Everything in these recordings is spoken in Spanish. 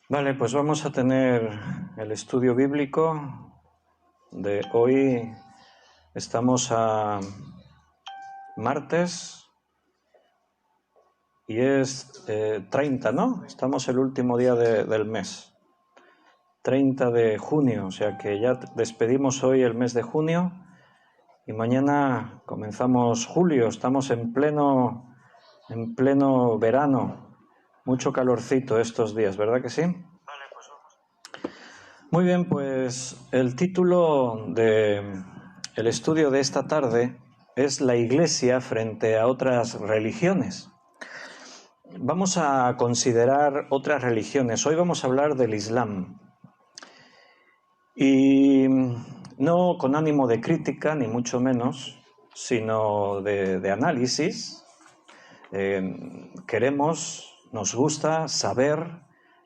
Vale, pues vamos a tener el estudio bíblico de hoy. Estamos a martes y es 30, ¿no? Estamos el último día del mes. 30 de junio, o sea que ya despedimos hoy el mes de junio y mañana comenzamos julio. Estamos en pleno verano. Mucho calorcito estos días, ¿verdad que sí? Muy bien, pues el título de el estudio de esta tarde es la Iglesia frente a otras religiones. Vamos a considerar otras religiones. Hoy vamos a hablar del Islam. Y no con ánimo de crítica, ni mucho menos, sino de análisis. Nos gusta saber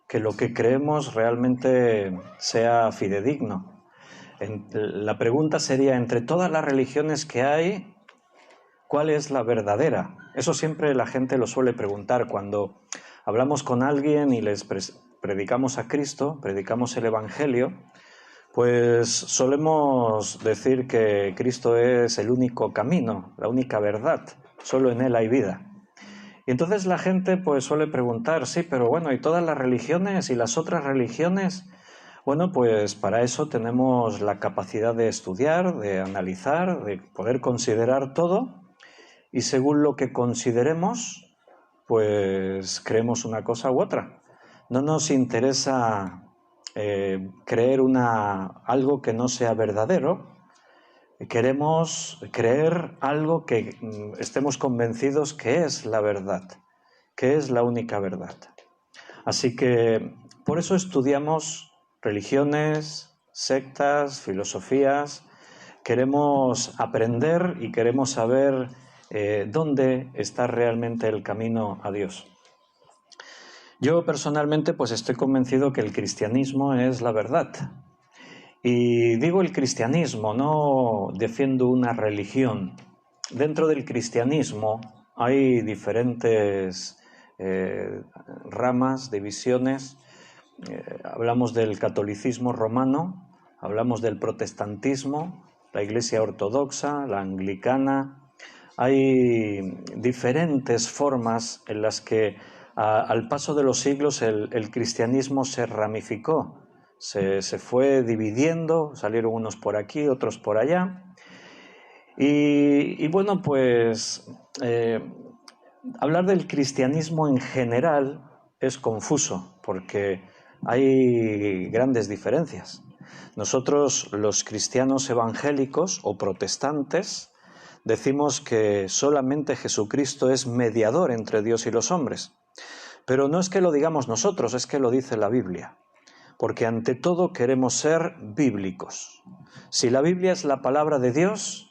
que lo que creemos realmente sea fidedigno. La pregunta sería, entre todas las religiones que hay, ¿cuál es la verdadera? Eso siempre la gente lo suele preguntar cuando hablamos con alguien y les predicamos a Cristo, predicamos el Evangelio, pues solemos decir que Cristo es el único camino, la única verdad, solo en Él hay vida. Y entonces la gente pues suele preguntar, sí, pero bueno, ¿y todas las religiones y las otras religiones? Bueno, pues para eso tenemos la capacidad de estudiar, de analizar, de poder considerar todo, y según lo que consideremos, pues creemos una cosa u otra. No nos interesa creer algo que no sea verdadero. Queremos creer algo que estemos convencidos que es la verdad, que es la única verdad. Así que por eso estudiamos religiones, sectas, filosofías. Queremos aprender y queremos saber dónde está realmente el camino a Dios. Yo personalmente pues estoy convencido que el cristianismo es la verdad. Y digo el cristianismo, no defiendo una religión. Dentro del cristianismo hay diferentes ramas, divisiones. Hablamos del catolicismo romano, hablamos del protestantismo, la Iglesia ortodoxa, la anglicana. Hay diferentes formas en las que al paso de los siglos el cristianismo se ramificó. Se fue dividiendo, salieron unos por aquí, otros por allá. Y bueno, pues hablar del cristianismo en general es confuso, porque hay grandes diferencias. Nosotros, los cristianos evangélicos o protestantes, decimos que solamente Jesucristo es mediador entre Dios y los hombres. Pero no es que lo digamos nosotros, es que lo dice la Biblia. Porque ante todo queremos ser bíblicos. Si la Biblia es la palabra de Dios,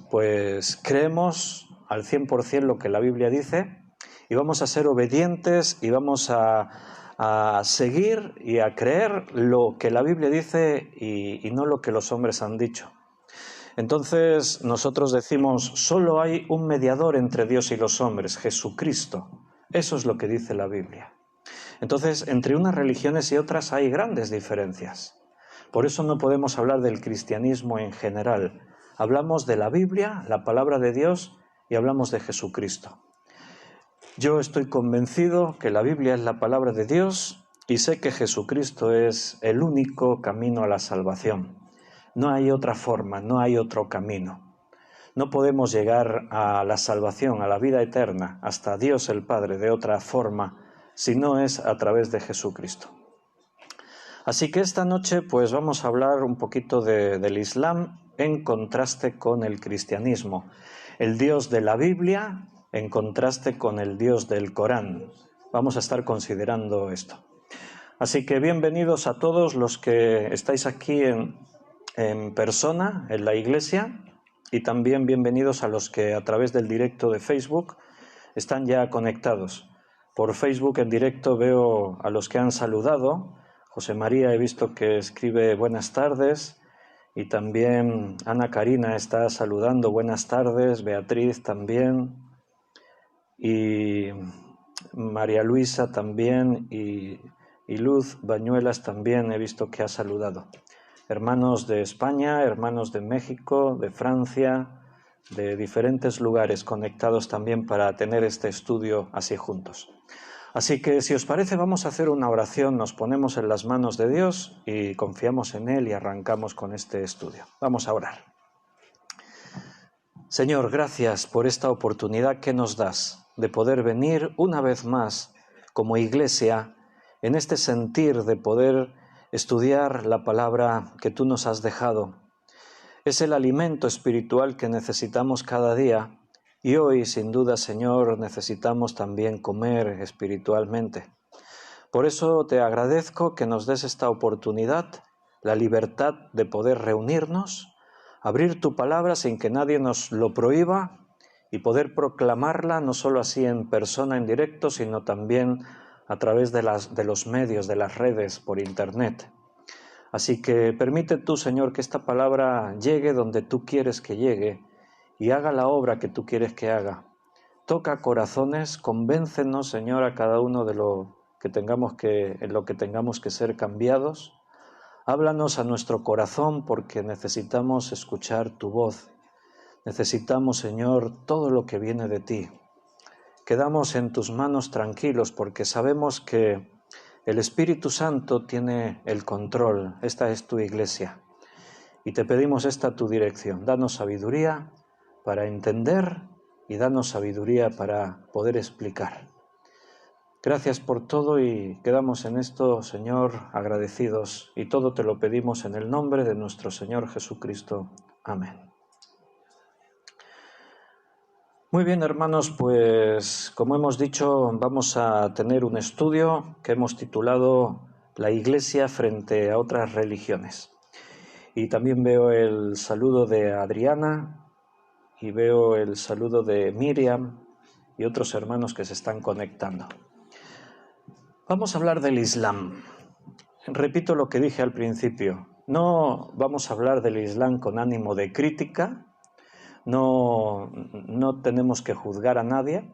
pues creemos al 100% lo que la Biblia dice y vamos a ser obedientes y vamos a seguir y a creer lo que la Biblia dice y no lo que los hombres han dicho. Entonces nosotros decimos, solo hay un mediador entre Dios y los hombres, Jesucristo. Eso es lo que dice la Biblia. Entonces, entre unas religiones y otras hay grandes diferencias. Por eso no podemos hablar del cristianismo en general. Hablamos de la Biblia, la palabra de Dios, y hablamos de Jesucristo. Yo estoy convencido que la Biblia es la palabra de Dios y sé que Jesucristo es el único camino a la salvación. No hay otra forma, no hay otro camino. No podemos llegar a la salvación, a la vida eterna, hasta Dios el Padre de otra forma, si no es a través de Jesucristo. Así que esta noche pues vamos a hablar un poquito del Islam en contraste con el cristianismo. El Dios de la Biblia en contraste con el Dios del Corán. Vamos a estar considerando esto. Así que bienvenidos a todos los que estáis aquí en persona, en la iglesia, y también bienvenidos a los que a través del directo de Facebook están ya conectados. Por Facebook en directo veo a los que han saludado. José María he visto que escribe buenas tardes y también Ana Karina está saludando buenas tardes, Beatriz también y María Luisa también y y Luz Bañuelas también he visto que ha saludado. Hermanos de España, hermanos de México, de Francia, de diferentes lugares conectados también para tener este estudio así juntos. Así que si os parece vamos a hacer una oración, nos ponemos en las manos de Dios y confiamos en Él y arrancamos con este estudio. Vamos a orar. Señor, gracias por esta oportunidad que nos das de poder venir una vez más como iglesia en este sentir de poder estudiar la palabra que tú nos has dejado. Es el alimento espiritual que necesitamos cada día y hoy, sin duda, Señor, necesitamos también comer espiritualmente. Por eso te agradezco que nos des esta oportunidad, la libertad de poder reunirnos, abrir tu palabra sin que nadie nos lo prohíba y poder proclamarla no solo así en persona, en directo, sino también a través de los medios, de las redes, por internet. Así que permite tú, Señor, que esta palabra llegue donde tú quieres que llegue y haga la obra que tú quieres que haga. Toca corazones, convéncenos, Señor, a cada uno de en lo que tengamos que ser cambiados. Háblanos a nuestro corazón porque necesitamos escuchar tu voz. Necesitamos, Señor, todo lo que viene de ti. Quedamos en tus manos tranquilos porque sabemos que el Espíritu Santo tiene el control. Esta es tu iglesia. Y te pedimos esta tu dirección. Danos sabiduría para entender y danos sabiduría para poder explicar. Gracias por todo y quedamos en esto, Señor, agradecidos. Y todo te lo pedimos en el nombre de nuestro Señor Jesucristo. Amén. Muy bien, hermanos, pues como hemos dicho, vamos a tener un estudio que hemos titulado La Iglesia frente a otras religiones. Y también veo el saludo de Adriana y veo el saludo de Miriam y otros hermanos que se están conectando. Vamos a hablar del Islam. Repito lo que dije al principio. No vamos a hablar del Islam con ánimo de crítica. No tenemos que juzgar a nadie,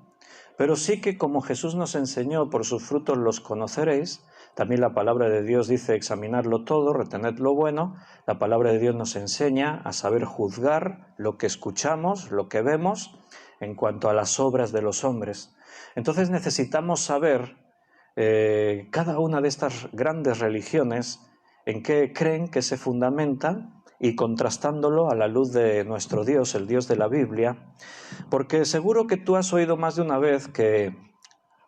pero sí que como Jesús nos enseñó, por sus frutos los conoceréis. También la palabra de Dios dice examinarlo todo, retened lo bueno. La palabra de Dios nos enseña a saber juzgar lo que escuchamos, lo que vemos, en cuanto a las obras de los hombres. Entonces necesitamos saber cada una de estas grandes religiones en qué creen, que se fundamentan, y contrastándolo a la luz de nuestro Dios, el Dios de la Biblia, porque seguro que tú has oído más de una vez que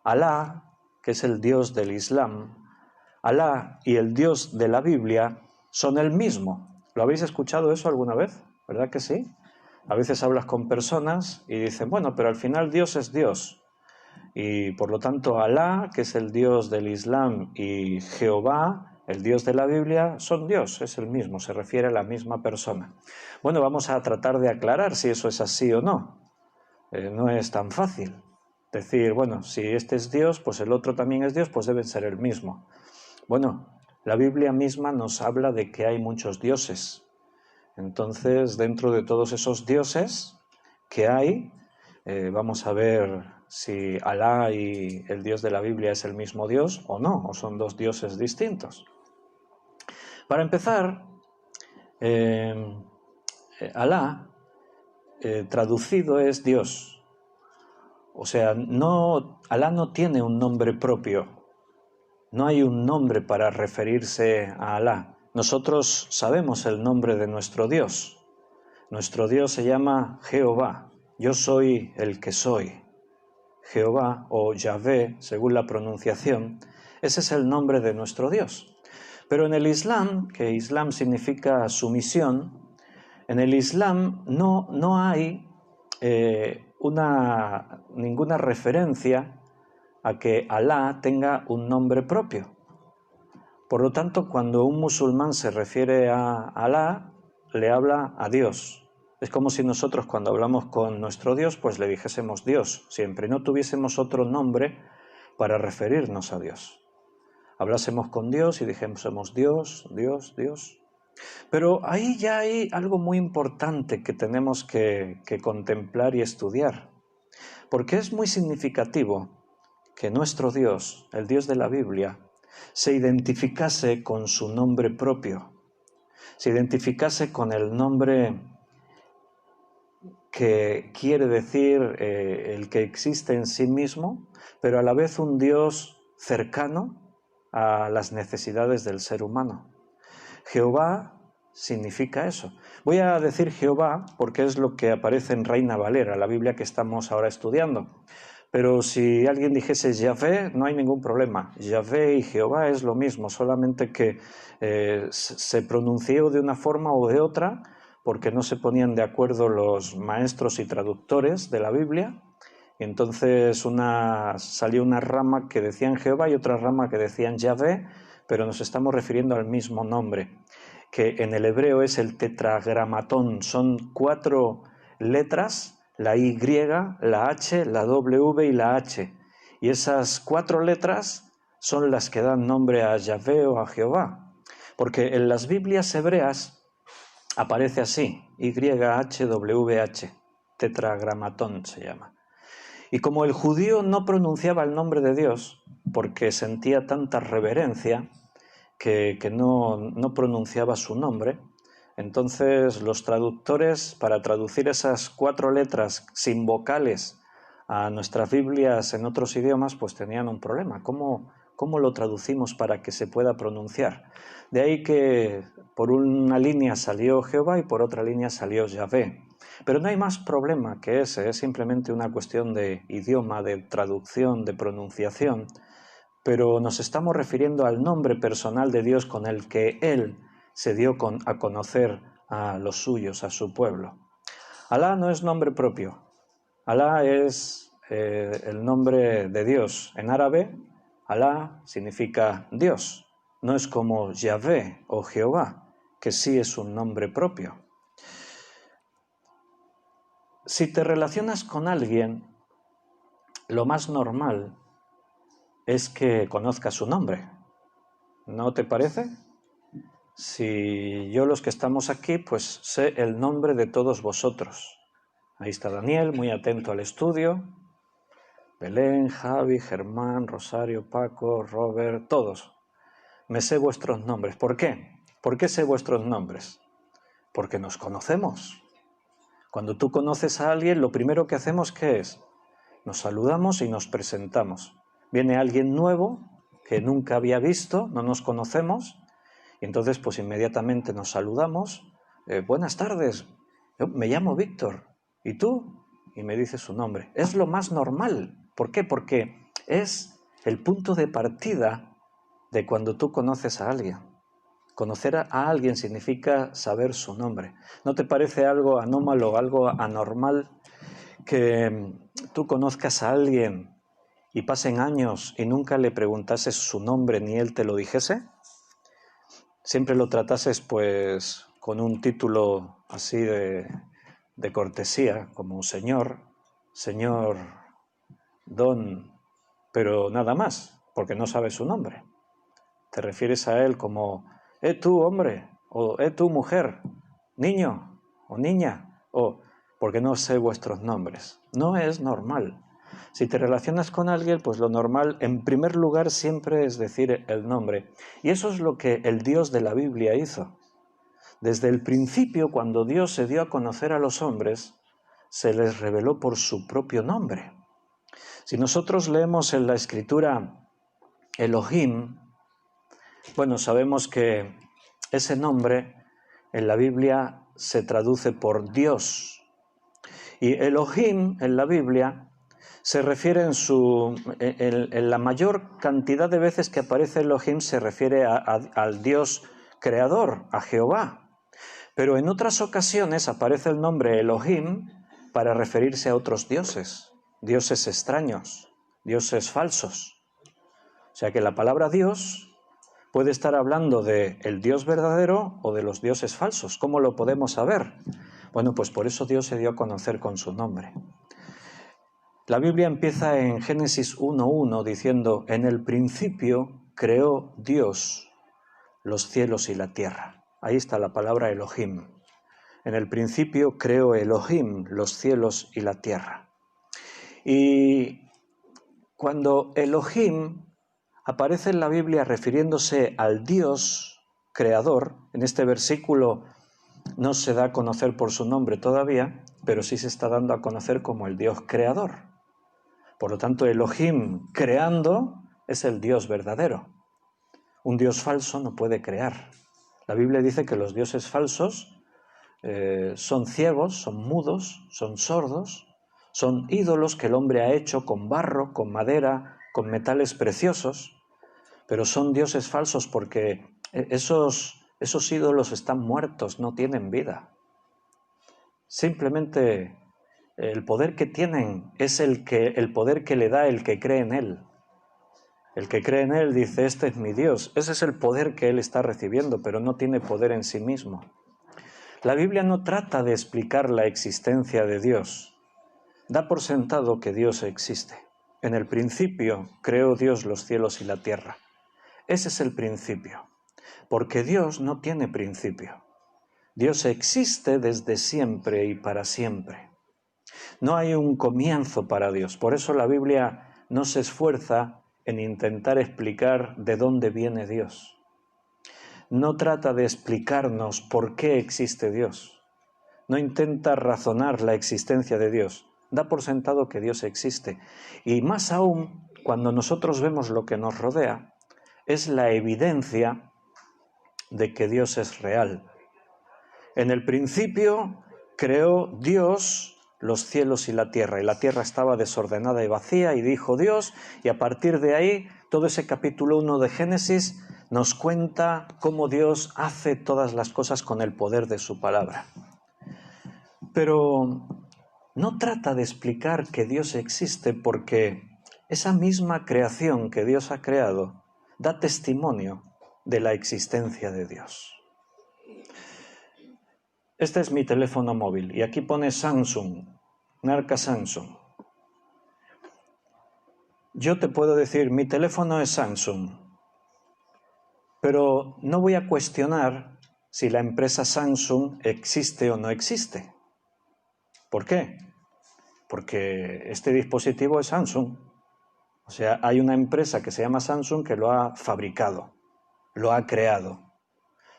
Alá, que es el Dios del Islam, Alá y el Dios de la Biblia son el mismo. ¿Lo habéis escuchado eso alguna vez? ¿Verdad que sí? A veces hablas con personas y dicen, bueno, pero al final Dios es Dios. Y por lo tanto Alá, que es el Dios del Islam, y Jehová, el Dios de la Biblia, son Dios, es el mismo, se refiere a la misma persona. Bueno, vamos a tratar de aclarar si eso es así o no. No es tan fácil decir, bueno, si este es Dios, pues el otro también es Dios, pues deben ser el mismo. Bueno, la Biblia misma nos habla de que hay muchos dioses. Entonces, dentro de todos esos dioses que hay, vamos a ver si Alá y el Dios de la Biblia es el mismo Dios o no, o son dos dioses distintos. Para empezar, Alá, traducido es Dios. O sea, Alá no tiene un nombre propio. No hay un nombre para referirse a Alá. Nosotros sabemos el nombre de nuestro Dios. Nuestro Dios se llama Jehová. Yo soy el que soy. Jehová o Yahvé, según la pronunciación, ese es el nombre de nuestro Dios. Pero en el Islam, que Islam significa sumisión, en el Islam no hay ninguna referencia a que Alá tenga un nombre propio. Por lo tanto, cuando un musulmán se refiere a Alá, le habla a Dios. Es como si nosotros cuando hablamos con nuestro Dios, pues le dijésemos Dios siempre, no tuviésemos otro nombre para referirnos a Dios. Hablásemos con Dios y dijésemos Dios, Dios, Dios. Pero ahí ya hay algo muy importante que tenemos que contemplar y estudiar, porque es muy significativo que nuestro Dios, el Dios de la Biblia, se identificase con su nombre propio, se identificase con el nombre que quiere decir el que existe en sí mismo, pero a la vez un Dios cercano a las necesidades del ser humano. Jehová significa eso. Voy a decir Jehová porque es lo que aparece en Reina Valera, la Biblia que estamos ahora estudiando. Pero si alguien dijese Yahvé, no hay ningún problema. Yahvé y Jehová es lo mismo, solamente que se pronunció de una forma o de otra porque no se ponían de acuerdo los maestros y traductores de la Biblia. Y entonces salió una rama que decían Jehová y otra rama que decían Yahvé, pero nos estamos refiriendo al mismo nombre, que en el hebreo es el tetragramatón. Son 4 letras, la Y, la H, la W y la H. Y esas 4 letras son las que dan nombre a Yahvé o a Jehová. Porque en las Biblias hebreas aparece así, YHWH, tetragramatón se llama. Y como el judío no pronunciaba el nombre de Dios, porque sentía tanta reverencia, que no pronunciaba su nombre, entonces los traductores, para traducir esas 4 letras sin vocales a nuestras Biblias en otros idiomas, pues tenían un problema. ¿Cómo lo traducimos para que se pueda pronunciar? De ahí que por una línea salió Jehová y por otra línea salió Yahvé. Pero no hay más problema que ese, es simplemente una cuestión de idioma, de traducción, de pronunciación. Pero nos estamos refiriendo al nombre personal de Dios con el que Él se dio a conocer a los suyos, a su pueblo. Alá no es nombre propio. Alá es el nombre de Dios. En árabe, Alá significa Dios. No es como Yahvé o Jehová, que sí es un nombre propio. Si te relacionas con alguien, lo más normal es que conozcas su nombre. ¿No te parece? Si yo, los que estamos aquí, pues sé el nombre de todos vosotros. Ahí está Daniel, muy atento al estudio. Belén, Javi, Germán, Rosario, Paco, Robert, todos. Me sé vuestros nombres. ¿Por qué? ¿Por qué sé vuestros nombres? Porque nos conocemos. Cuando tú conoces a alguien, lo primero que hacemos, ¿qué es? Nos saludamos y nos presentamos. Viene alguien nuevo que nunca había visto, no nos conocemos, y entonces pues inmediatamente nos saludamos. Buenas tardes, yo me llamo Víctor, ¿y tú? Y me dice su nombre. Es lo más normal. ¿Por qué? Porque es el punto de partida de cuando tú conoces a alguien. Conocer a alguien significa saber su nombre. ¿No te parece algo anómalo, algo anormal que tú conozcas a alguien y pasen años y nunca le preguntases su nombre ni él te lo dijese? Siempre lo tratases pues con un título así de cortesía, como señor, don, pero nada más, porque no sabes su nombre. Te refieres a él como, tú hombre, o tú mujer, niño o niña, o porque no sé vuestros nombres. No es normal. Si te relacionas con alguien, pues lo normal, en primer lugar, siempre es decir el nombre. Y eso es lo que el Dios de la Biblia hizo. Desde el principio, cuando Dios se dio a conocer a los hombres, se les reveló por su propio nombre. Si nosotros leemos en la Escritura Elohim, bueno, sabemos que ese nombre en la Biblia se traduce por Dios. Y Elohim en la Biblia se refiere en la mayor cantidad de veces que aparece Elohim se refiere al Dios creador, a Jehová. Pero en otras ocasiones aparece el nombre Elohim para referirse a otros dioses, dioses extraños, dioses falsos. O sea que la palabra Dios puede estar hablando de el Dios verdadero o de los dioses falsos. ¿Cómo lo podemos saber? Bueno, pues por eso Dios se dio a conocer con su nombre. La Biblia empieza en Génesis 1:1 diciendo, en el principio creó Dios los cielos y la tierra. Ahí está la palabra Elohim. En el principio creó Elohim los cielos y la tierra. Y cuando Elohim aparece en la Biblia refiriéndose al Dios creador. En este versículo no se da a conocer por su nombre todavía, pero sí se está dando a conocer como el Dios creador. Por lo tanto, Elohim creando es el Dios verdadero. Un Dios falso no puede crear. La Biblia dice que los dioses falsos son ciegos, son mudos, son sordos, son ídolos que el hombre ha hecho con barro, con madera, con metales preciosos, pero son dioses falsos porque esos ídolos están muertos, no tienen vida. Simplemente el poder que tienen es el poder que le da el que cree en él. El que cree en él dice, este es mi Dios. Ese es el poder que él está recibiendo, pero no tiene poder en sí mismo. La Biblia no trata de explicar la existencia de Dios. Da por sentado que Dios existe. En el principio creó Dios los cielos y la tierra. Ese es el principio, porque Dios no tiene principio. Dios existe desde siempre y para siempre. No hay un comienzo para Dios. Por eso la Biblia no se esfuerza en intentar explicar de dónde viene Dios. No trata de explicarnos por qué existe Dios. No intenta razonar la existencia de Dios. Da por sentado que Dios existe. Y más aún, cuando nosotros vemos lo que nos rodea, es la evidencia de que Dios es real. En el principio creó Dios los cielos y la tierra estaba desordenada y vacía, y dijo Dios, y a partir de ahí, todo ese capítulo 1 de Génesis nos cuenta cómo Dios hace todas las cosas con el poder de su palabra. Pero no trata de explicar que Dios existe, porque esa misma creación que Dios ha creado da testimonio de la existencia de Dios. Este es mi teléfono móvil y aquí pone Samsung, marca Samsung. Yo te puedo decir, mi teléfono es Samsung, pero no voy a cuestionar si la empresa Samsung existe o no existe. ¿Por qué? Porque este dispositivo es Samsung. O sea, hay una empresa que se llama Samsung que lo ha fabricado, lo ha creado.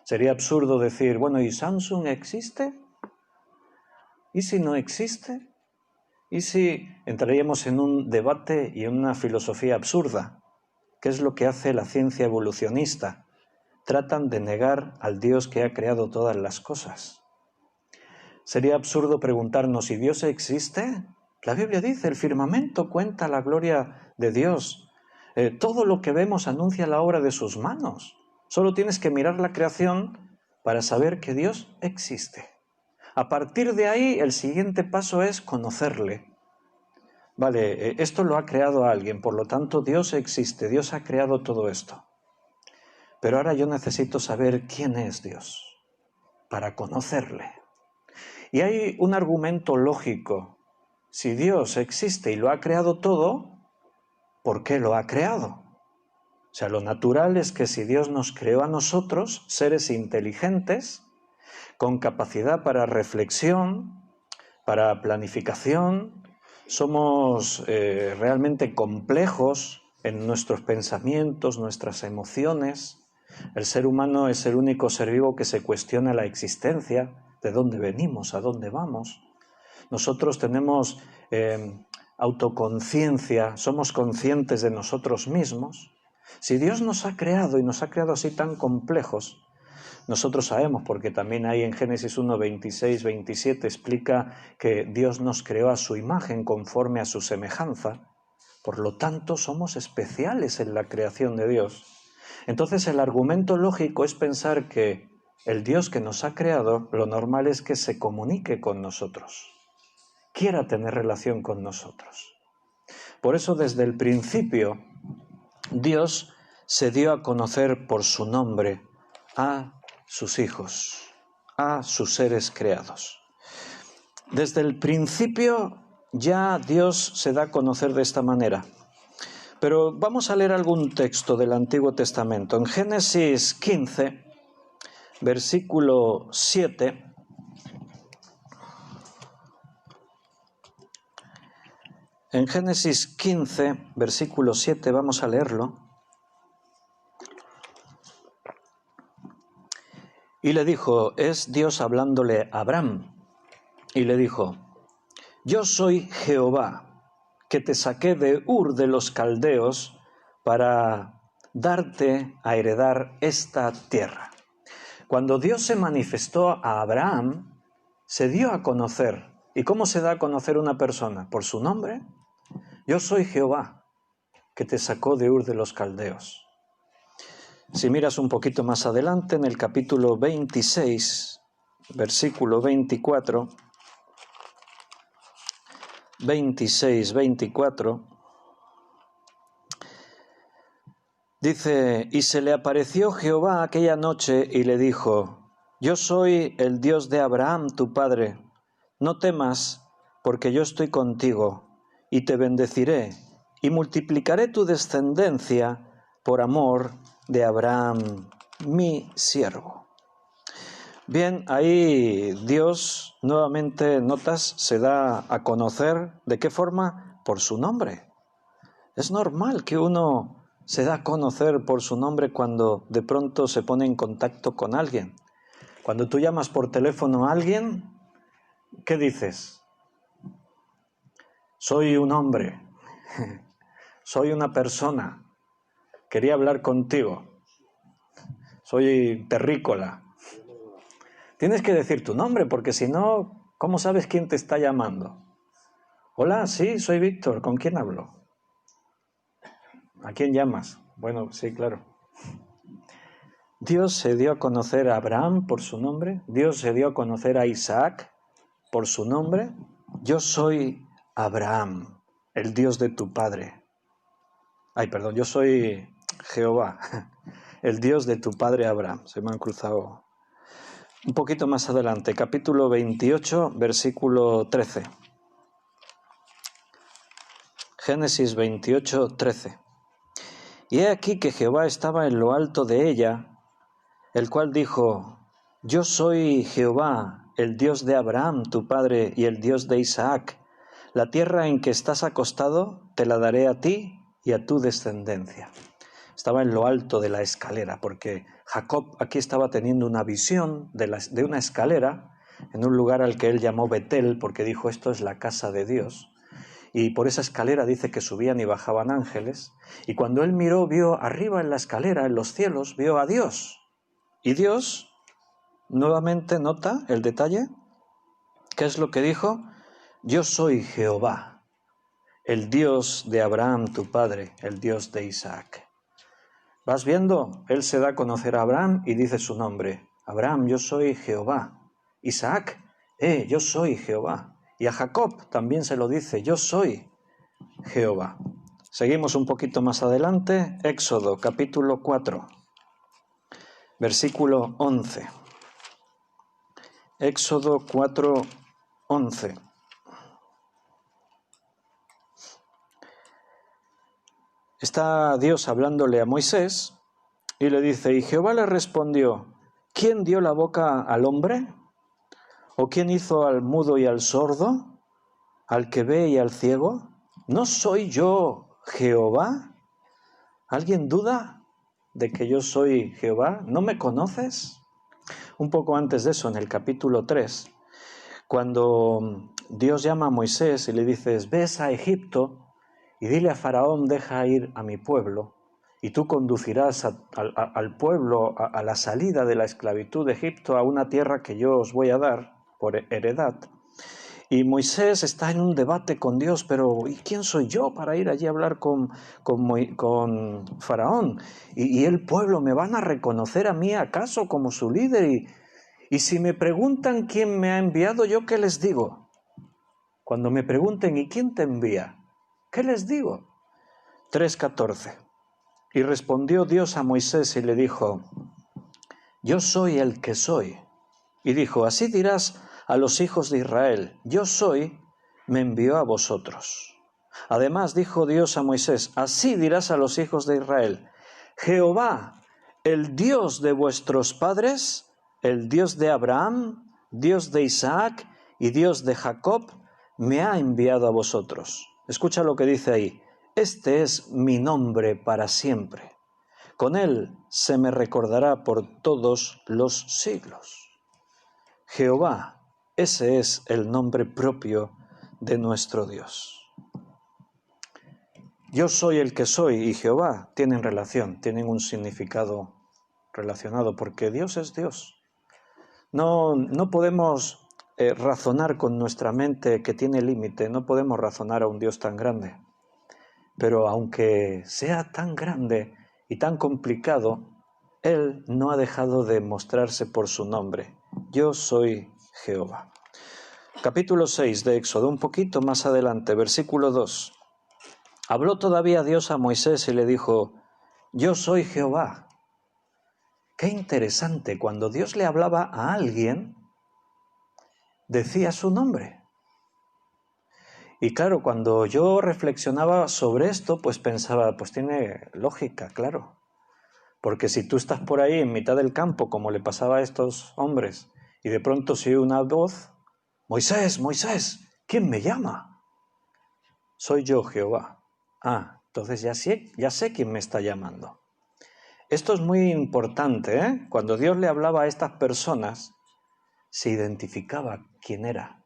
Sería absurdo decir, bueno, ¿y Samsung existe? ¿Y si no existe? ¿Y si entraríamos en un debate y en una filosofía absurda? ¿Qué es lo que hace la ciencia evolucionista? Tratan de negar al Dios que ha creado todas las cosas. Sería absurdo preguntarnos si Dios existe. La Biblia dice, el firmamento cuenta la gloria de Dios. Todo lo que vemos anuncia la obra de sus manos. Solo tienes que mirar la creación para saber que Dios existe. A partir de ahí, el siguiente paso es conocerle. Vale, esto lo ha creado alguien, por lo tanto Dios existe, Dios ha creado todo esto. Pero ahora yo necesito saber quién es Dios para conocerle. Y hay un argumento lógico. Si Dios existe y lo ha creado todo, ¿por qué lo ha creado? O sea, lo natural es que si Dios nos creó a nosotros, seres inteligentes, con capacidad para reflexión, para planificación, somos realmente complejos en nuestros pensamientos, nuestras emociones. El ser humano es el único ser vivo que se cuestiona la existencia, de dónde venimos, a dónde vamos. Nosotros tenemos autoconciencia, somos conscientes de nosotros mismos. Si Dios nos ha creado y nos ha creado así tan complejos, nosotros sabemos, porque también ahí en Génesis 1, 26, 27 explica que Dios nos creó a su imagen conforme a su semejanza. Por lo tanto, somos especiales en la creación de Dios. Entonces, el argumento lógico es pensar que el Dios que nos ha creado, lo normal es que se comunique con nosotros, quiera tener relación con nosotros. Por eso, desde el principio, Dios se dio a conocer por su nombre a sus hijos, a sus seres creados. Desde el principio ya Dios se da a conocer de esta manera. Pero vamos a leer algún texto del Antiguo Testamento. En Génesis 15, versículo 7, en Génesis 15, versículo 7, vamos a leerlo. Y le dijo, es Dios hablándole a Abraham, y le dijo, yo soy Jehová, que te saqué de Ur de los Caldeos para darte a heredar esta tierra. Cuando Dios se manifestó a Abraham, se dio a conocer. ¿Y cómo se da a conocer una persona? ¿Por su nombre? Yo soy Jehová, que te sacó de Ur de los Caldeos. Si miras un poquito más adelante, en el capítulo 26, versículo 24, 26-24, dice, y se le apareció Jehová aquella noche y le dijo, yo soy el Dios de Abraham tu padre, no temas, porque yo estoy contigo, y te bendeciré, y multiplicaré tu descendencia por amor de Abraham, mi siervo. Bien, ahí Dios, nuevamente notas, se da a conocer, ¿de qué forma? Por su nombre. Es normal que uno se da a conocer por su nombre cuando de pronto se pone en contacto con alguien. Cuando tú llamas por teléfono a alguien, ¿qué dices? Soy un hombre, soy una persona, quería hablar contigo, soy terrícola. Tienes que decir tu nombre, porque si no, ¿cómo sabes quién te está llamando? Hola, sí, soy Víctor, ¿con quién hablo? ¿A quién llamas? Bueno, sí, claro. Dios se dio a conocer a Abraham por su nombre, Dios se dio a conocer a Isaac por su nombre. Yo soy Abraham, el Dios de tu padre. Yo soy Jehová, el Dios de tu padre Abraham. Se me han cruzado. Un poquito más adelante, capítulo 28, versículo 13. Génesis 28, 13. Y he aquí que Jehová estaba en lo alto de ella, el cual dijo, yo soy Jehová, el Dios de Abraham, tu padre, y el Dios de Isaac. La tierra en que estás acostado te la daré a ti y a tu descendencia. Estaba en lo alto de la escalera, porque Jacob aquí estaba teniendo una visión de una escalera en un lugar al que él llamó Betel, porque dijo, esto es la casa de Dios. Y por esa escalera dice que subían y bajaban ángeles. Y cuando él miró, vio arriba en la escalera, en los cielos, vio a Dios. Y Dios, nuevamente nota el detalle, ¿qué es lo que dijo? Yo soy Jehová, el Dios de Abraham tu padre, el Dios de Isaac. ¿Vas viendo? Él se da a conocer a Abraham y dice su nombre. Abraham, yo soy Jehová. Isaac, yo soy Jehová. Y a Jacob también se lo dice, yo soy Jehová. Seguimos un poquito más adelante, Éxodo capítulo 4, versículo 11. Éxodo 4, 11. Está Dios hablándole a Moisés y le dice, y Jehová le respondió, ¿quién dio la boca al hombre? ¿O quién hizo al mudo y al sordo? ¿Al que ve y al ciego? ¿No soy yo Jehová? ¿Alguien duda de que yo soy Jehová? ¿No me conoces? Un poco antes de eso, en el capítulo 3, cuando Dios llama a Moisés y le dice, ves a Egipto y dile a Faraón, deja ir a mi pueblo, y tú conducirás al pueblo a la salida de la esclavitud de Egipto, a una tierra que yo os voy a dar por heredad. Y Moisés está en un debate con Dios, pero ¿y quién soy yo para ir allí a hablar con Faraón? ¿Y el pueblo me van a reconocer a mí acaso como su líder? Y si me preguntan quién me ha enviado, ¿yo qué les digo? Cuando me pregunten, ¿y quién te envía? ¿Qué les digo? 3:14. Y respondió Dios a Moisés y le dijo, yo soy el que soy. Y dijo, así dirás a los hijos de Israel, yo soy, me envió a vosotros. Además dijo Dios a Moisés, así dirás a los hijos de Israel, Jehová, el Dios de vuestros padres, el Dios de Abraham, Dios de Isaac y Dios de Jacob, me ha enviado a vosotros. Escucha lo que dice ahí, este es mi nombre para siempre, Con él se me recordará por todos los siglos. Jehová, ese es el nombre propio de nuestro Dios. Yo soy el que soy y Jehová tienen relación, tienen un significado relacionado, porque Dios es Dios. No podemos razonar con nuestra mente que tiene límite, no podemos razonar a un Dios tan grande. Pero aunque sea tan grande y tan complicado, Él no ha dejado de mostrarse por su nombre. Yo soy Jehová. Capítulo 6 de Éxodo, un poquito más adelante, versículo 2. Habló todavía Dios a Moisés y le dijo, yo soy Jehová. Qué interesante, cuando Dios le hablaba a alguien, decía su nombre. Y claro, cuando yo reflexionaba sobre esto, pues pensaba, pues tiene lógica, claro. Porque si tú estás por ahí en mitad del campo, como le pasaba a estos hombres, y de pronto se oye una voz, Moisés, Moisés, ¿quién me llama? Soy yo, Jehová. Ah, entonces ya sé quién me está llamando. Esto es muy importante, ¿eh? Cuando Dios le hablaba a estas personas, se identificaba quién era.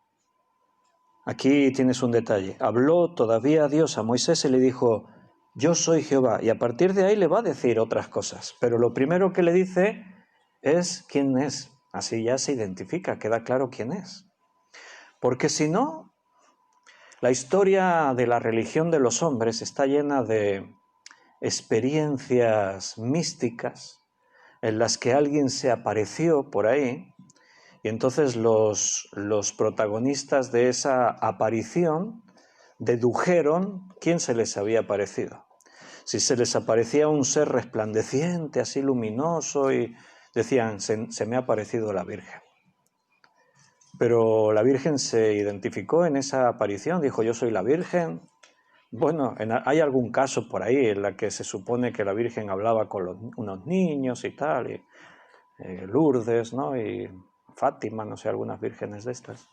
Aquí tienes un detalle. Habló todavía Dios a Moisés y le dijo, yo soy Jehová. Y a partir de ahí le va a decir otras cosas. Pero lo primero que le dice es quién es. Así ya se identifica, queda claro quién es. Porque si no, la historia de la religión de los hombres está llena de experiencias místicas en las que alguien se apareció por ahí y entonces los protagonistas de esa aparición dedujeron quién se les había aparecido. Si se les aparecía un ser resplandeciente, así luminoso, y decían, se me ha aparecido la Virgen. Pero la Virgen se identificó en esa aparición, dijo, yo soy la Virgen. Bueno, hay algún caso por ahí en la que se supone que la Virgen hablaba con unos niños y tal, y Lourdes, ¿no? Y Fátima, no sé, algunas vírgenes de estas.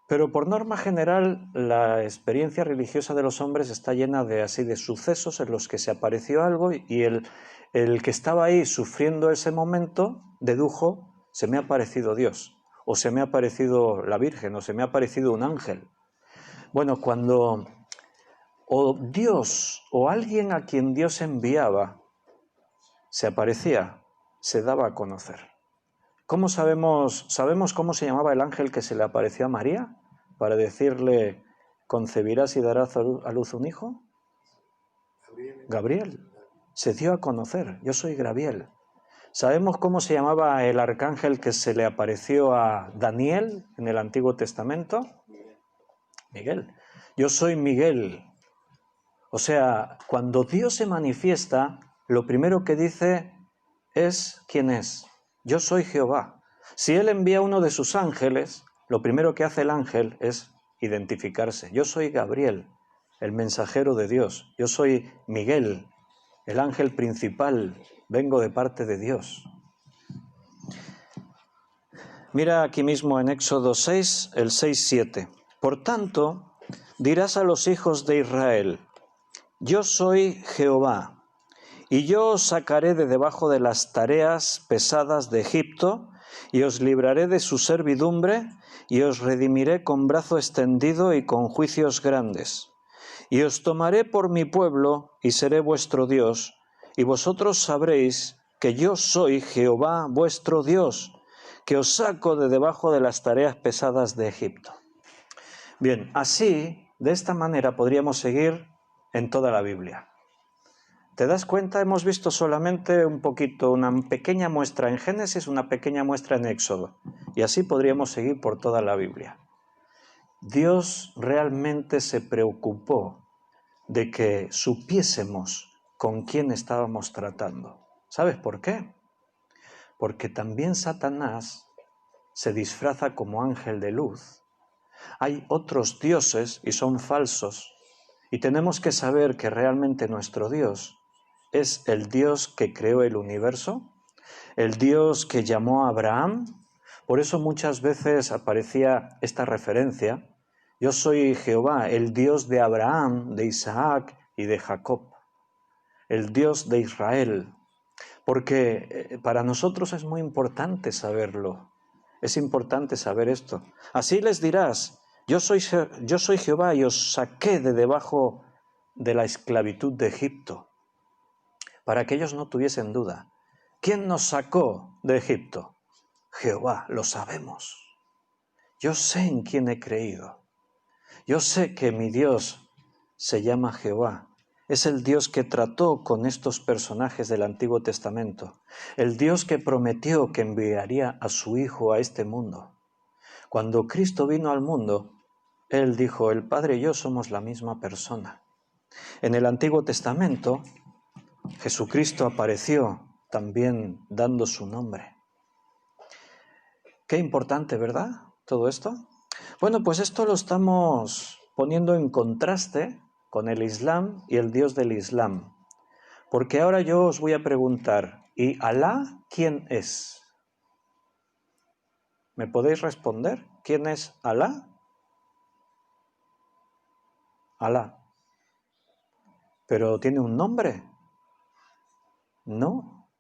Pero por norma general, la experiencia religiosa de los hombres está llena de sucesos en los que se apareció algo y el que estaba ahí sufriendo ese momento dedujo, se me ha aparecido Dios, o se me ha aparecido la Virgen, o se me ha aparecido un ángel. Bueno, cuando o Dios o alguien a quien Dios enviaba se aparecía, se daba a conocer. ¿Cómo sabemos cómo se llamaba el ángel que se le apareció a María para decirle, concebirás y darás a luz un hijo? Gabriel. Se dio a conocer, yo soy Gabriel. ¿Sabemos cómo se llamaba el arcángel que se le apareció a Daniel en el Antiguo Testamento? Miguel. Yo soy Miguel. O sea, cuando Dios se manifiesta, lo primero que dice es quién es. Yo soy Jehová. Si Él envía uno de sus ángeles, lo primero que hace el ángel es identificarse. Yo soy Gabriel, el mensajero de Dios. Yo soy Miguel, el ángel principal. Vengo de parte de Dios. Mira aquí mismo en Éxodo 6, el 6-7. Por tanto, dirás a los hijos de Israel, yo soy Jehová. Y yo os sacaré de debajo de las tareas pesadas de Egipto, y os libraré de su servidumbre, y os redimiré con brazo extendido y con juicios grandes. Y os tomaré por mi pueblo, y seré vuestro Dios, y vosotros sabréis que yo soy Jehová vuestro Dios, que os saco de debajo de las tareas pesadas de Egipto. Bien, así, de esta manera podríamos seguir en toda la Biblia. ¿Te das cuenta? Hemos visto solamente un poquito, una pequeña muestra en Génesis, una pequeña muestra en Éxodo. Y así podríamos seguir por toda la Biblia. Dios realmente se preocupó de que supiésemos con quién estábamos tratando. ¿Sabes por qué? Porque también Satanás se disfraza como ángel de luz. Hay otros dioses y son falsos. Y tenemos que saber que realmente nuestro Dios es el Dios que creó el universo, el Dios que llamó a Abraham. Por eso muchas veces aparecía esta referencia. Yo soy Jehová, el Dios de Abraham, de Isaac y de Jacob. el Dios de Israel, porque para nosotros es muy importante saberlo, es importante saber esto. Así les dirás, yo soy Jehová y os saqué de debajo de la esclavitud de Egipto, para que ellos no tuviesen duda. ¿Quién nos sacó de Egipto? Jehová, lo sabemos. Yo sé en quién he creído. Yo sé que mi Dios se llama Jehová. Es el Dios que trató con estos personajes del Antiguo Testamento. El Dios que prometió que enviaría a su Hijo a este mundo. Cuando Cristo vino al mundo, Él dijo, el Padre y yo somos la misma persona. En el Antiguo Testamento, Jesucristo apareció también dando su nombre. Qué importante, ¿verdad? Todo esto. Bueno, pues esto lo estamos poniendo en contraste con el Islam y el Dios del Islam. Porque ahora yo os voy a preguntar, ¿y Alá quién es? ¿Me podéis responder? ¿Quién es Alá? Alá. ¿Pero tiene un nombre? No.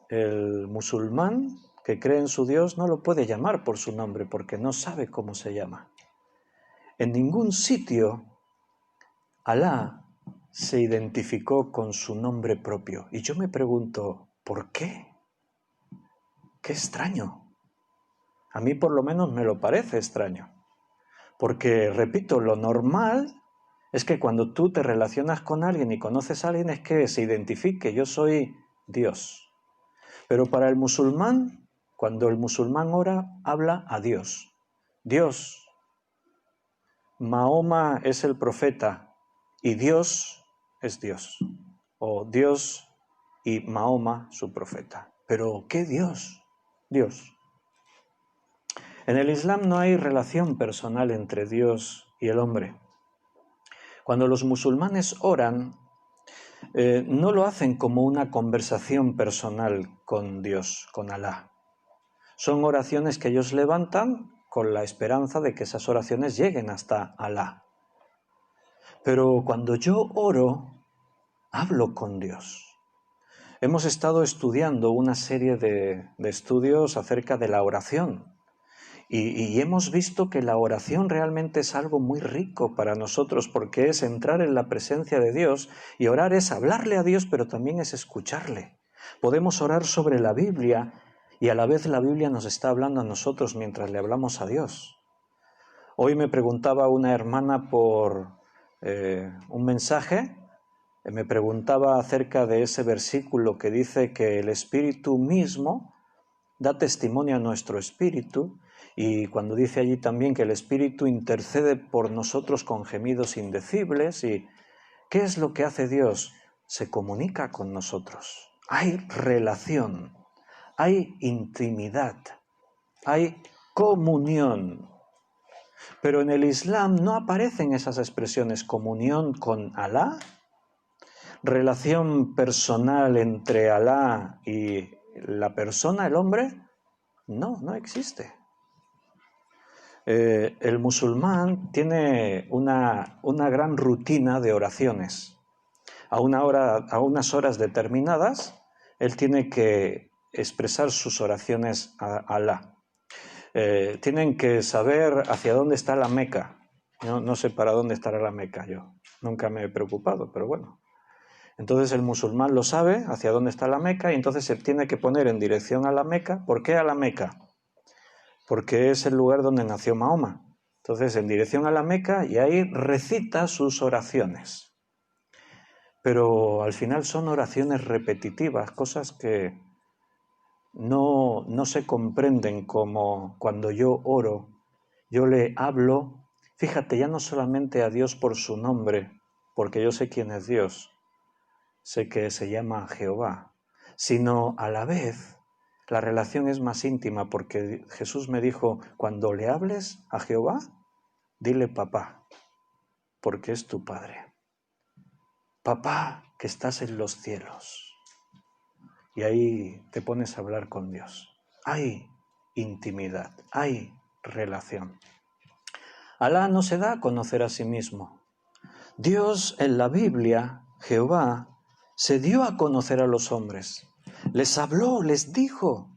El musulmán que cree en su Dios no lo puede llamar por su nombre porque no sabe cómo se llama. En ningún sitio Alá se identificó con su nombre propio. Y yo me pregunto, ¿por qué? Qué extraño. A mí por lo menos me lo parece extraño. Porque, repito, lo normal es que cuando tú te relacionas con alguien y conoces a alguien es que se identifique, yo soy Dios. Pero para el musulmán, cuando el musulmán ora, habla a Dios. Dios. Mahoma es el profeta y Dios es Dios. O Dios y Mahoma su profeta. ¿Pero qué Dios? Dios. En el Islam no hay relación personal entre Dios y el hombre. Cuando los musulmanes oran, no lo hacen como una conversación personal con Dios, con Alá. Son oraciones que ellos levantan con la esperanza de que esas oraciones lleguen hasta Alá. Pero cuando yo oro, hablo con Dios. Hemos estado estudiando una serie de estudios acerca de la oración y hemos visto que la oración realmente es algo muy rico para nosotros porque es entrar en la presencia de Dios y orar es hablarle a Dios pero también es escucharle. Podemos orar sobre la Biblia y a la vez la Biblia nos está hablando a nosotros mientras le hablamos a Dios. Hoy me preguntaba una hermana por un mensaje. Me preguntaba acerca de ese versículo que dice que el Espíritu mismo da testimonio a nuestro espíritu y cuando dice allí también que el Espíritu intercede por nosotros con gemidos indecibles. ¿Y qué es lo que hace Dios? Se comunica con nosotros. Hay relación, hay intimidad, hay comunión. Pero en el Islam no aparecen esas expresiones, comunión con Alá, relación personal entre Alá y la persona, el hombre, no existe. El musulmán tiene una gran rutina de oraciones. A unas horas determinadas, él tiene que expresar sus oraciones a Alá. Tienen que saber hacia dónde está la Meca. No sé para dónde estará la Meca, yo nunca me he preocupado, pero bueno. Entonces el musulmán lo sabe, hacia dónde está la Meca, y entonces se tiene que poner en dirección a la Meca. ¿Por qué a la Meca? Porque es el lugar donde nació Mahoma. Entonces en dirección a la Meca y ahí recita sus oraciones. Pero al final son oraciones repetitivas, cosas que no se comprenden como cuando yo oro, yo le hablo, fíjate, ya no solamente a Dios por su nombre, porque yo sé quién es Dios, sé que se llama Jehová, sino a la vez la relación es más íntima porque Jesús me dijo, cuando le hables a Jehová, dile papá, porque es tu Padre. Papá que estás en los cielos. Y ahí te pones a hablar con Dios. Hay intimidad, hay relación. Alá no se da a conocer a sí mismo. Dios en la Biblia, Jehová, se dio a conocer a los hombres, les habló, les dijo,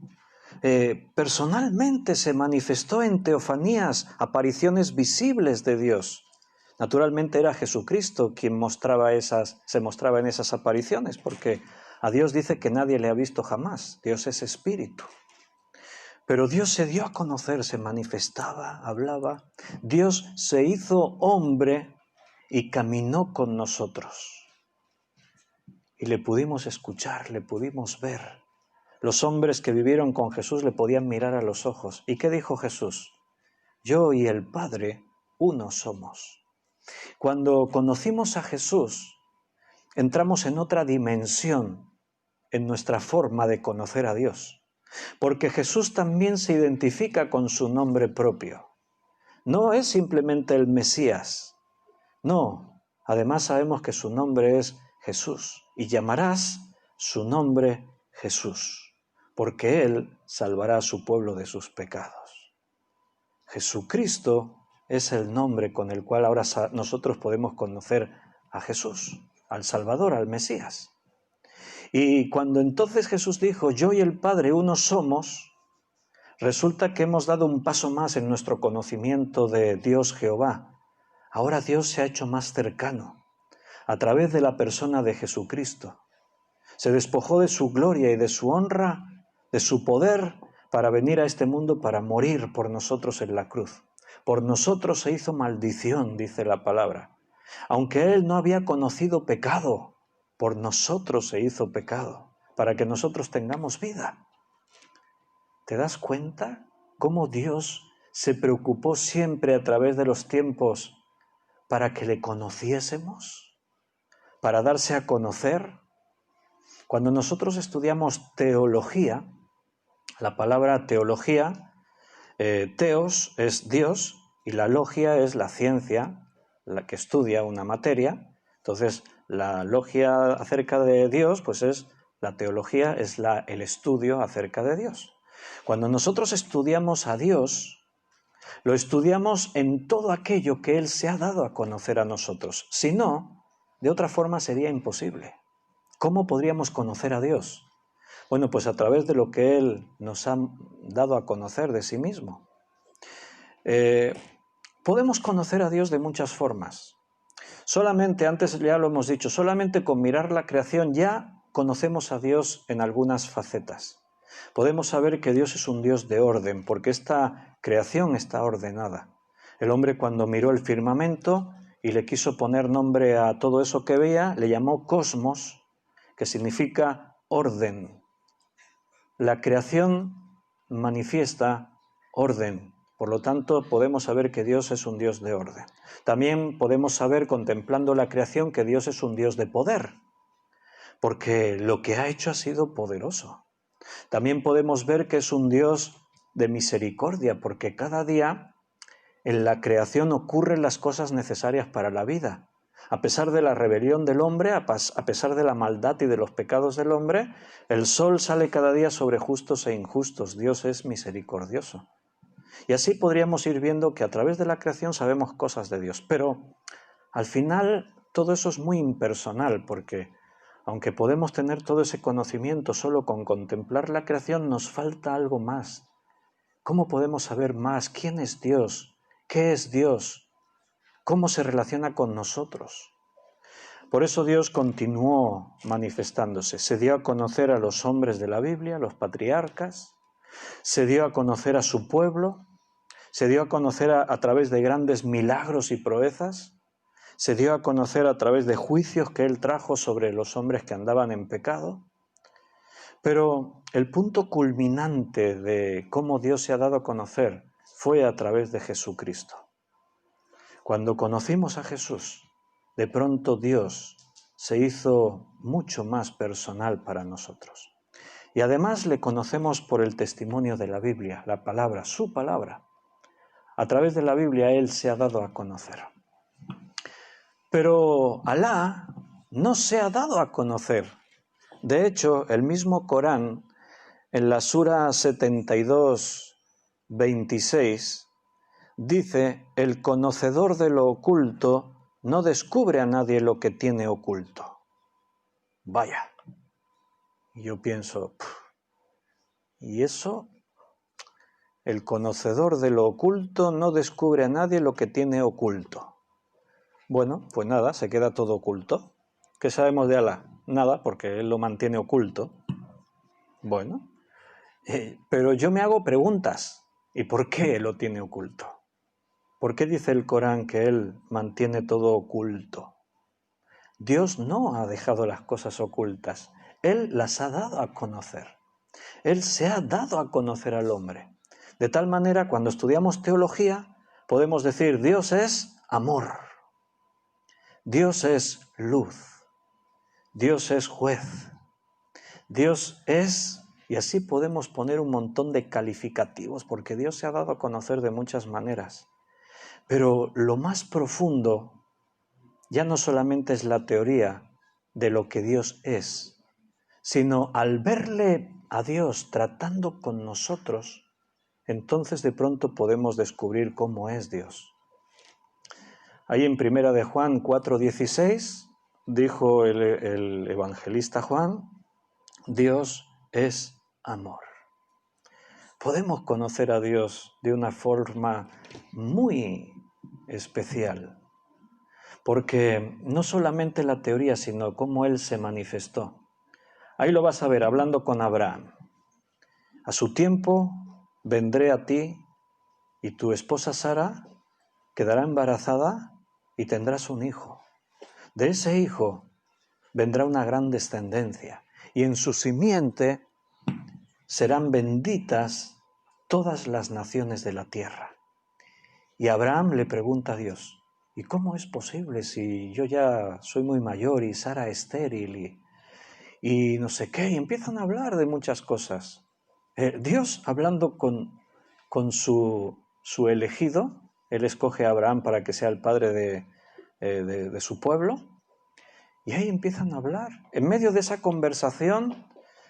personalmente se manifestó en teofanías, apariciones visibles de Dios. Naturalmente era Jesucristo quien se mostraba en esas apariciones, porque a Dios dice que nadie le ha visto jamás, Dios es espíritu. Pero Dios se dio a conocer, se manifestaba, hablaba. Dios se hizo hombre y caminó con nosotros. Y le pudimos escuchar, le pudimos ver. Los hombres que vivieron con Jesús le podían mirar a los ojos. ¿Y qué dijo Jesús? Yo y el Padre, uno somos. Cuando conocimos a Jesús, entramos en otra dimensión en nuestra forma de conocer a Dios. Porque Jesús también se identifica con su nombre propio. No es simplemente el Mesías. No, además sabemos que su nombre es Jesús. Y llamarás su nombre Jesús, porque Él salvará a su pueblo de sus pecados. Jesucristo es el nombre con el cual ahora nosotros podemos conocer a Jesús, al Salvador, al Mesías. Y cuando entonces Jesús dijo, yo y el Padre uno somos, resulta que hemos dado un paso más en nuestro conocimiento de Dios Jehová. Ahora Dios se ha hecho más cercano a través de la persona de Jesucristo. Se despojó de su gloria y de su honra, de su poder, para venir a este mundo para morir por nosotros en la cruz. Por nosotros se hizo maldición, dice la palabra. Aunque Él no había conocido pecado, por nosotros se hizo pecado, para que nosotros tengamos vida. ¿Te das cuenta cómo Dios se preocupó siempre a través de los tiempos para que le conociésemos? ¿Para darse a conocer? Cuando nosotros estudiamos teología, la palabra teología, teos es Dios y la logia es la ciencia, la que estudia una materia. Entonces, la logia acerca de Dios, pues la teología es el estudio acerca de Dios. Cuando nosotros estudiamos a Dios, lo estudiamos en todo aquello que Él se ha dado a conocer a nosotros. Si no, de otra forma sería imposible. ¿Cómo podríamos conocer a Dios? Bueno, pues a través de lo que Él nos ha dado a conocer de sí mismo. Podemos conocer a Dios de muchas formas. Solamente, antes ya lo hemos dicho, solamente con mirar la creación ya conocemos a Dios en algunas facetas. Podemos saber que Dios es un Dios de orden, porque esta creación está ordenada. El hombre, cuando miró el firmamento y le quiso poner nombre a todo eso que veía, le llamó cosmos, que significa orden. La creación manifiesta orden. Por lo tanto, podemos saber que Dios es un Dios de orden. También podemos saber, contemplando la creación, que Dios es un Dios de poder, porque lo que ha hecho ha sido poderoso. También podemos ver que es un Dios de misericordia, porque cada día en la creación ocurren las cosas necesarias para la vida. A pesar de la rebelión del hombre, a pesar de la maldad y de los pecados del hombre, el sol sale cada día sobre justos e injustos. Dios es misericordioso. Y así podríamos ir viendo que a través de la creación sabemos cosas de Dios. Pero al final todo eso es muy impersonal, porque aunque podemos tener todo ese conocimiento solo con contemplar la creación, nos falta algo más. ¿Cómo podemos saber más? ¿Quién es Dios? ¿Qué es Dios? ¿Cómo se relaciona con nosotros? Por eso Dios continuó manifestándose. Se dio a conocer a los hombres de la Biblia, los patriarcas, se dio a conocer a su pueblo, se dio a conocer a través de grandes milagros y proezas, se dio a conocer a través de juicios que Él trajo sobre los hombres que andaban en pecado. Pero el punto culminante de cómo Dios se ha dado a conocer fue a través de Jesucristo. Cuando conocimos a Jesús, de pronto Dios se hizo mucho más personal para nosotros. Y además le conocemos por el testimonio de la Biblia, la palabra, su palabra. A través de la Biblia Él se ha dado a conocer. Pero Alá no se ha dado a conocer. De hecho, el mismo Corán, en la Sura 72, 26, dice, el conocedor de lo oculto no descubre a nadie lo que tiene oculto. Vaya. Y yo pienso, ¿y eso? El conocedor de lo oculto no descubre a nadie lo que tiene oculto. Bueno, pues nada, se queda todo oculto. ¿Qué sabemos de Alá? Nada, porque Él lo mantiene oculto. Bueno, pero yo me hago preguntas. ¿Y por qué lo tiene oculto? ¿Por qué dice el Corán que Él mantiene todo oculto? Dios no ha dejado las cosas ocultas. Él las ha dado a conocer. Él se ha dado a conocer al hombre. De tal manera, cuando estudiamos teología, podemos decir, Dios es amor. Dios es luz. Dios es juez. Dios es... Y así podemos poner un montón de calificativos, porque Dios se ha dado a conocer de muchas maneras. Pero lo más profundo ya no solamente es la teoría de lo que Dios es, sino al verle a Dios tratando con nosotros, entonces de pronto podemos descubrir cómo es Dios. Ahí en 1 de Juan 4:16 dijo el evangelista Juan, Dios es amor. Podemos conocer a Dios de una forma muy especial, porque no solamente la teoría, sino cómo Él se manifestó. Ahí lo vas a ver hablando con Abraham. A su tiempo vendré a ti y tu esposa Sara quedará embarazada y tendrás un hijo. De ese hijo vendrá una gran descendencia y en su simiente serán benditas todas las naciones de la tierra. Y Abraham le pregunta a Dios, ¿y cómo es posible si yo ya soy muy mayor y Sara estéril y no sé qué? Y empiezan a hablar de muchas cosas. Dios hablando con su elegido, Él escoge a Abraham para que sea el padre de su pueblo, y ahí empiezan a hablar. En medio de esa conversación,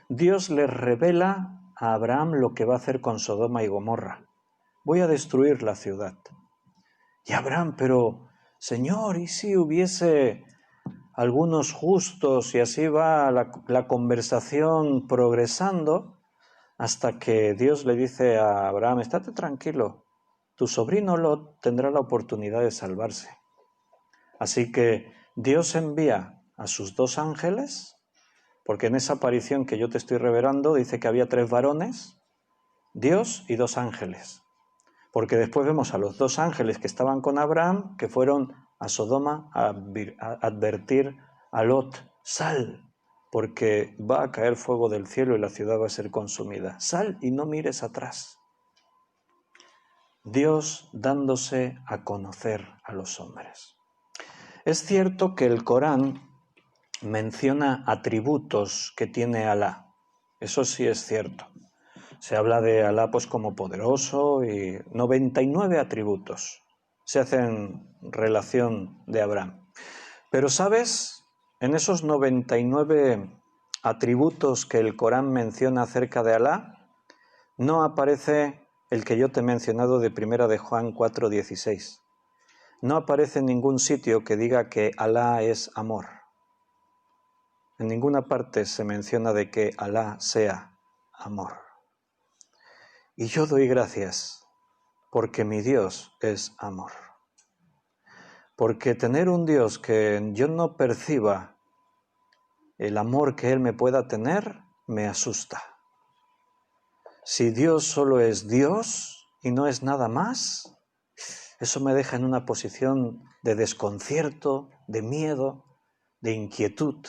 Dios le revela a Abraham lo que va a hacer con Sodoma y Gomorra. Voy a destruir la ciudad. Y Abraham, pero Señor, ¿y si hubiese algunos justos? Y así va la conversación progresando hasta que Dios le dice a Abraham, estate tranquilo, tu sobrino Lot tendrá la oportunidad de salvarse. Así que Dios envía a sus 2 ángeles, porque en esa aparición que yo te estoy revelando dice que había 3 varones, Dios y 2 ángeles. Porque después vemos a los 2 ángeles que estaban con Abraham, que fueron a Sodoma a advertir a Lot, sal, porque va a caer fuego del cielo y la ciudad va a ser consumida. Sal y no mires atrás. Dios dándose a conocer a los hombres. Es cierto que el Corán menciona atributos que tiene Alá. Eso sí es cierto. Se habla de Alá pues como poderoso y 99 atributos se hacen relación de Abraham. Pero ¿sabes? En esos 99 atributos que el Corán menciona acerca de Alá, no aparece el que yo te he mencionado de 1 de Juan 4:16. No aparece en ningún sitio que diga que Alá es amor. En ninguna parte se menciona de que Alá sea amor. Y yo doy gracias porque mi Dios es amor. Porque tener un Dios que yo no perciba el amor que Él me pueda tener, me asusta. Si Dios solo es Dios y no es nada más, eso me deja en una posición de desconcierto, de miedo, de inquietud.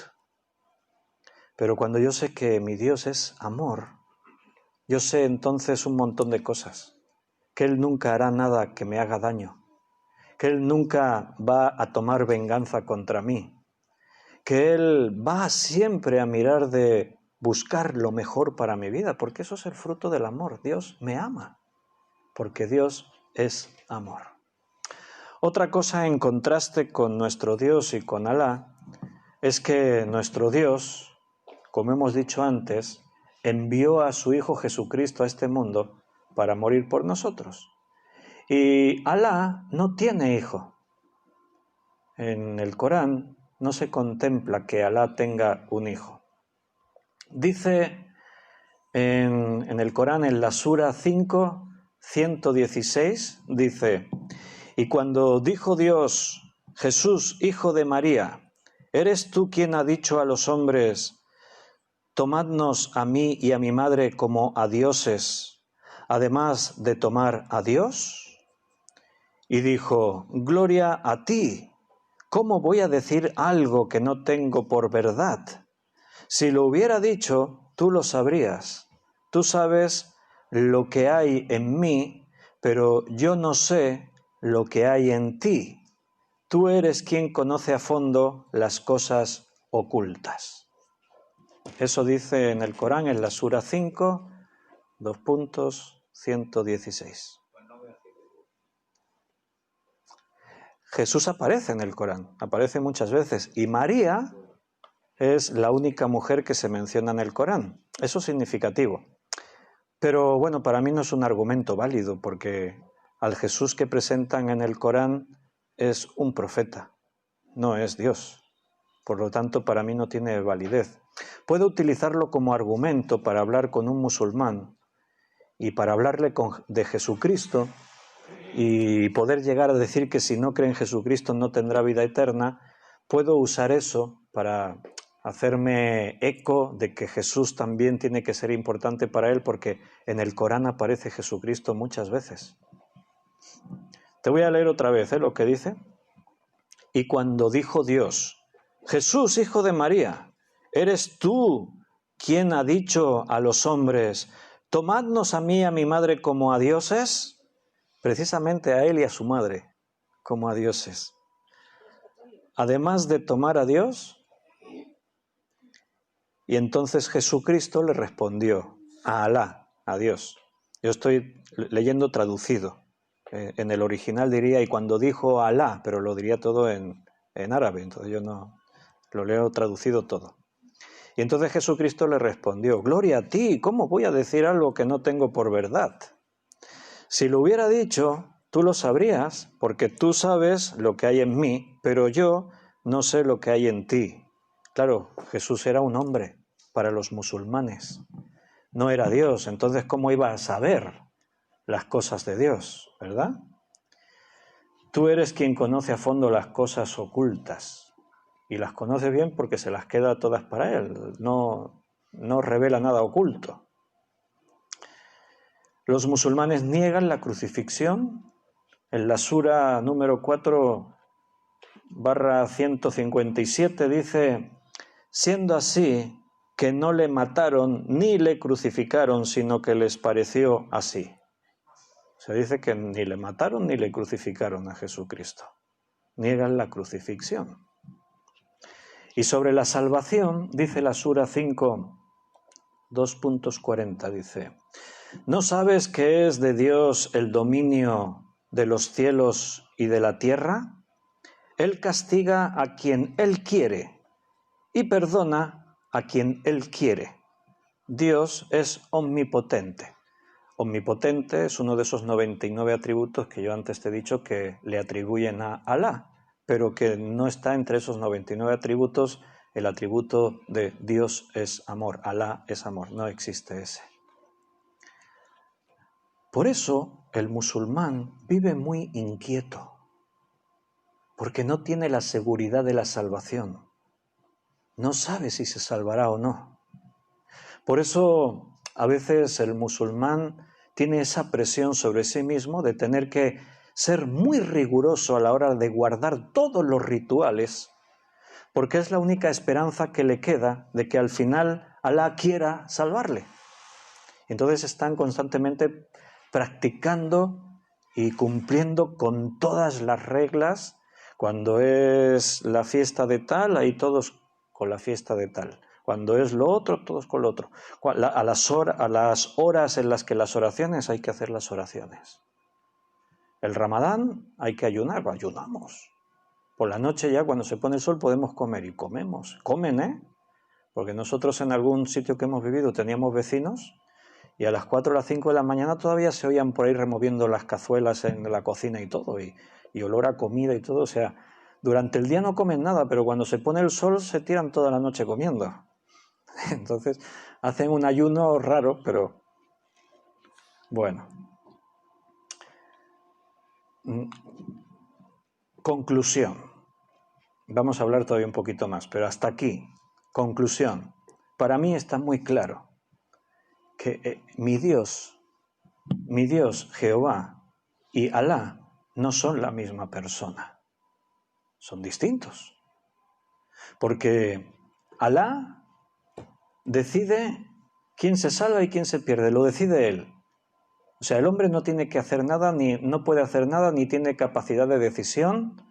Pero cuando yo sé que mi Dios es amor, yo sé entonces un montón de cosas. Que Él nunca hará nada que me haga daño. Que Él nunca va a tomar venganza contra mí. Que Él va siempre a mirar de buscar lo mejor para mi vida, porque eso es el fruto del amor. Dios me ama, porque Dios es amor. Otra cosa en contraste con nuestro Dios y con Alá es que nuestro Dios, como hemos dicho antes, envió a su Hijo Jesucristo a este mundo para morir por nosotros. Y Alá no tiene hijo. En el Corán no se contempla que Alá tenga un hijo. Dice en el Corán, en la Sura 5, 116, dice: y cuando dijo Dios, Jesús, hijo de María, ¿eres tú quien ha dicho a los hombres, tomadnos a mí y a mi madre como a dioses, además de tomar a Dios? Y dijo, gloria a ti, ¿cómo voy a decir algo que no tengo por verdad? Si lo hubiera dicho, tú lo sabrías. Tú sabes lo que hay en mí, pero yo no sé lo que hay en ti. Tú eres quien conoce a fondo las cosas ocultas. Eso dice en el Corán, en la Sura 5, 116. Jesús aparece en el Corán, aparece muchas veces, y María es la única mujer que se menciona en el Corán. Eso es significativo. Pero bueno, para mí no es un argumento válido, porque al Jesús que presentan en el Corán es un profeta, no es Dios. Por lo tanto, para mí no tiene validez. Puedo utilizarlo como argumento para hablar con un musulmán y para hablarle de Jesucristo y poder llegar a decir que si no cree en Jesucristo no tendrá vida eterna. Puedo usar eso para hacerme eco de que Jesús también tiene que ser importante para él, porque en el Corán aparece Jesucristo muchas veces. Te voy a leer otra vez lo que dice. Y cuando dijo Dios, Jesús, hijo de María, ¿eres tú quien ha dicho a los hombres, tomadnos a mí y a mi madre como a dioses? Precisamente a él y a su madre como a dioses. Además de tomar a Dios. Y entonces Jesucristo le respondió a Alá, a Dios. Yo estoy leyendo traducido. En el original diría, y cuando dijo Alá, pero lo diría todo en árabe, entonces yo no lo leo traducido todo. Y entonces Jesucristo le respondió, gloria a ti, ¿cómo voy a decir algo que no tengo por verdad? Si lo hubiera dicho, tú lo sabrías, porque tú sabes lo que hay en mí, pero yo no sé lo que hay en ti. Claro, Jesús era un hombre para los musulmanes, no era Dios, entonces ¿cómo iba a saber las cosas de Dios, verdad? Tú eres quien conoce a fondo las cosas ocultas, y las conoce bien porque se las queda todas para él, no revela nada oculto. Los musulmanes niegan la crucifixión. En la Sura número 4/157 dice, siendo así que no le mataron ni le crucificaron, sino que les pareció así. Se dice que ni le mataron ni le crucificaron a Jesucristo. Niegan la crucifixión. Y sobre la salvación, dice la Sura 5, 2.40, dice, ¿no sabes que es de Dios el dominio de los cielos y de la tierra? Él castiga a quien Él quiere y perdona a quien Él quiere. Dios es omnipotente. Omnipotente es uno de esos 99 atributos que yo antes te he dicho que le atribuyen a Alá, pero que no está entre esos 99 atributos el atributo de Dios es amor, Alá es amor, no existe ese. Por eso el musulmán vive muy inquieto, porque no tiene la seguridad de la salvación. No sabe si se salvará o no. Por eso a veces el musulmán tiene esa presión sobre sí mismo de tener que ser muy riguroso a la hora de guardar todos los rituales, porque es la única esperanza que le queda de que al final Alá quiera salvarle. Entonces están constantemente practicando y cumpliendo con todas las reglas. Cuando es la fiesta de tal, ahí todos con la fiesta de tal. Cuando es lo otro, todos con lo otro. A las horas en las que las oraciones, hay que hacer las oraciones. El Ramadán hay que ayunar, ayunamos. Por la noche ya cuando se pone el sol podemos comer y comemos. Comen, porque nosotros en algún sitio que hemos vivido teníamos vecinos y a las 4 o las 5 de la mañana todavía se oían por ahí removiendo las cazuelas en la cocina y todo, y olor a comida y todo. O sea, Durante el día no comen nada, pero cuando se pone el sol se tiran toda la noche comiendo. Entonces hacen un ayuno raro, pero bueno. Conclusión. Vamos a hablar todavía un poquito más, pero hasta aquí. Conclusión. Para mí está muy claro que mi Dios Jehová y Alá no son la misma persona. Son distintos. Porque Alá decide quién se salva y quién se pierde, lo decide Él. O sea, el hombre no tiene que hacer nada, no puede hacer nada, ni tiene capacidad de decisión.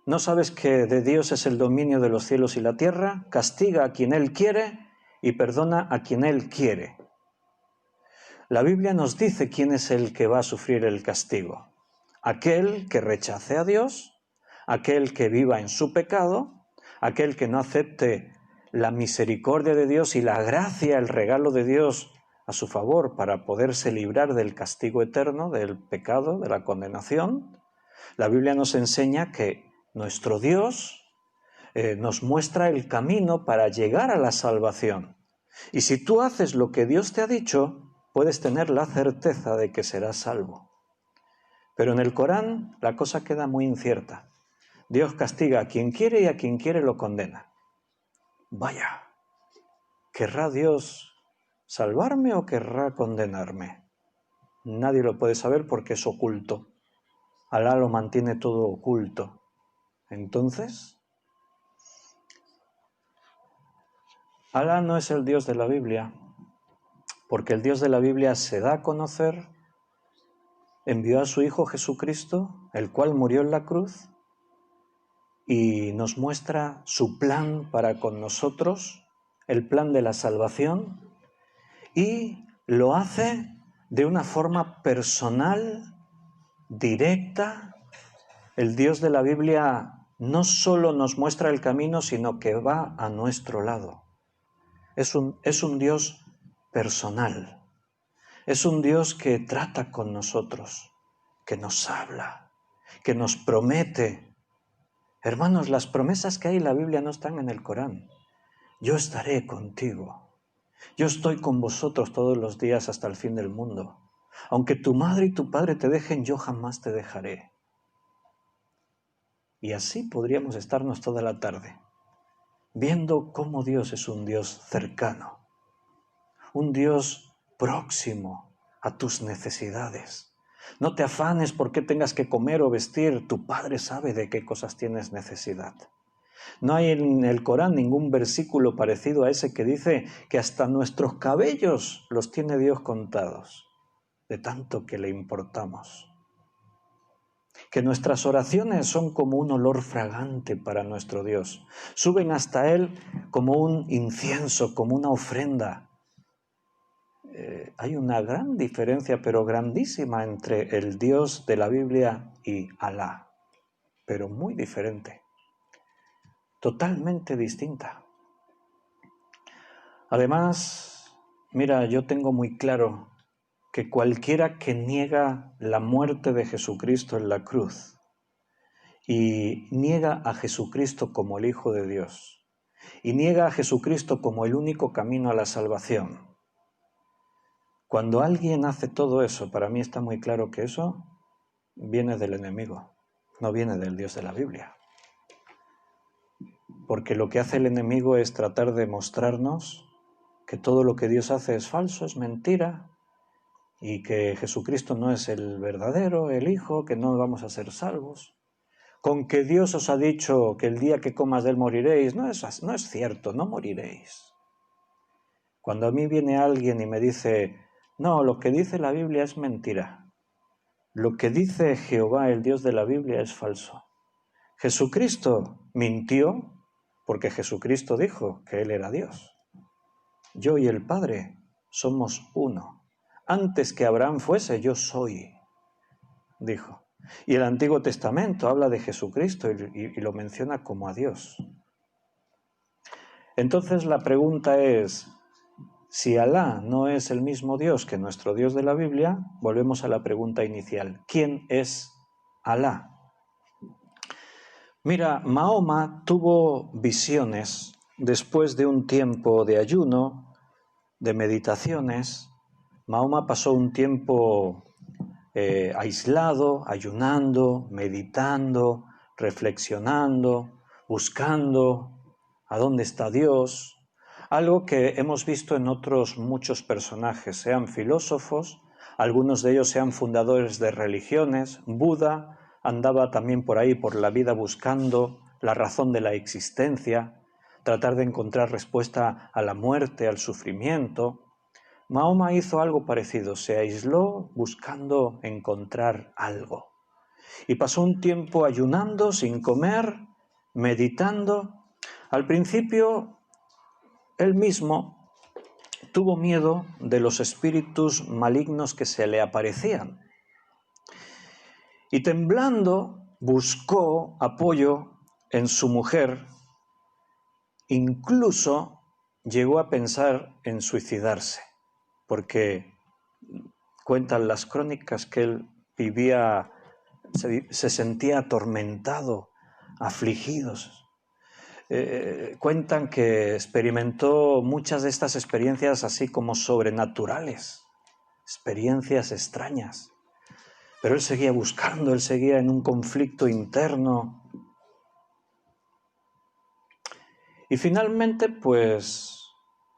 ¿No sabes que de Dios es el dominio de los cielos y la tierra? Castiga a quien Él quiere y perdona a quien Él quiere. La Biblia nos dice quién es el que va a sufrir el castigo. Aquel que rechace a Dios, aquel que viva en su pecado, aquel que no acepte la misericordia de Dios y la gracia, el regalo de Dios a su favor para poderse librar del castigo eterno, del pecado, de la condenación. La Biblia nos enseña que nuestro Dios nos muestra el camino para llegar a la salvación. Y si tú haces lo que Dios te ha dicho, puedes tener la certeza de que serás salvo. Pero en el Corán la cosa queda muy incierta. Dios castiga a quien quiere y a quien quiere lo condena. Vaya, ¿querrá Dios salvarme o querrá condenarme? Nadie lo puede saber porque es oculto. Alá lo mantiene todo oculto. Entonces, Alá no es el Dios de la Biblia, porque el Dios de la Biblia se da a conocer, envió a su Hijo Jesucristo, el cual murió en la cruz, y nos muestra su plan para con nosotros, el plan de la salvación, y lo hace de una forma personal, directa. El Dios de la Biblia no solo nos muestra el camino, sino que va a nuestro lado. Es un Dios personal. Es un Dios que trata con nosotros, que nos habla, que nos promete. Hermanos, las promesas que hay en la Biblia no están en el Corán. Yo estaré contigo. Yo estoy con vosotros todos los días hasta el fin del mundo. Aunque tu madre y tu padre te dejen, yo jamás te dejaré. Y así podríamos estarnos toda la tarde, viendo cómo Dios es un Dios cercano, un Dios próximo a tus necesidades. No te afanes por qué tengas que comer o vestir, tu Padre sabe de qué cosas tienes necesidad. No hay en el Corán ningún versículo parecido a ese que dice que hasta nuestros cabellos los tiene Dios contados, de tanto que le importamos. Que nuestras oraciones son como un olor fragante para nuestro Dios. Suben hasta Él como un incienso, como una ofrenda. Hay una gran diferencia, pero grandísima, entre el Dios de la Biblia y Alá. Pero muy diferente. Totalmente distinta. Además, mira, yo tengo muy claro que cualquiera que niega la muerte de Jesucristo en la cruz y niega a Jesucristo como el Hijo de Dios y niega a Jesucristo como el único camino a la salvación, cuando alguien hace todo eso, para mí está muy claro que eso viene del enemigo, no viene del Dios de la Biblia. Porque lo que hace el enemigo es tratar de mostrarnos que todo lo que Dios hace es falso, es mentira, y que Jesucristo no es el verdadero, el Hijo, que no vamos a ser salvos. Con que Dios os ha dicho que el día que comas de él moriréis, no es cierto, no moriréis. Cuando a mí viene alguien y me dice, no, lo que dice la Biblia es mentira. Lo que dice Jehová, el Dios de la Biblia, es falso. Jesucristo mintió porque Jesucristo dijo que Él era Dios. Yo y el Padre somos uno. Antes que Abraham fuese, yo soy, dijo. Y el Antiguo Testamento habla de Jesucristo y lo menciona como a Dios. Entonces la pregunta es, si Alá no es el mismo Dios que nuestro Dios de la Biblia, volvemos a la pregunta inicial. ¿Quién es Alá? Mira, Mahoma tuvo visiones después de un tiempo de ayuno, de meditaciones. Mahoma pasó un tiempo aislado, ayunando, meditando, reflexionando, buscando a dónde está Dios. Algo que hemos visto en otros muchos personajes, sean filósofos, algunos de ellos sean fundadores de religiones. Buda andaba también por ahí, por la vida, buscando la razón de la existencia, tratar de encontrar respuesta a la muerte, al sufrimiento. Mahoma hizo algo parecido, se aisló buscando encontrar algo. Y pasó un tiempo ayunando, sin comer, meditando. Al principio, él mismo tuvo miedo de los espíritus malignos que se le aparecían. Y temblando, buscó apoyo en su mujer. Incluso llegó a pensar en suicidarse, porque cuentan las crónicas que él vivía, se sentía atormentado, afligido. Cuentan que experimentó muchas de estas experiencias así como sobrenaturales, experiencias extrañas. Pero él seguía buscando, él seguía en un conflicto interno. Y finalmente, pues,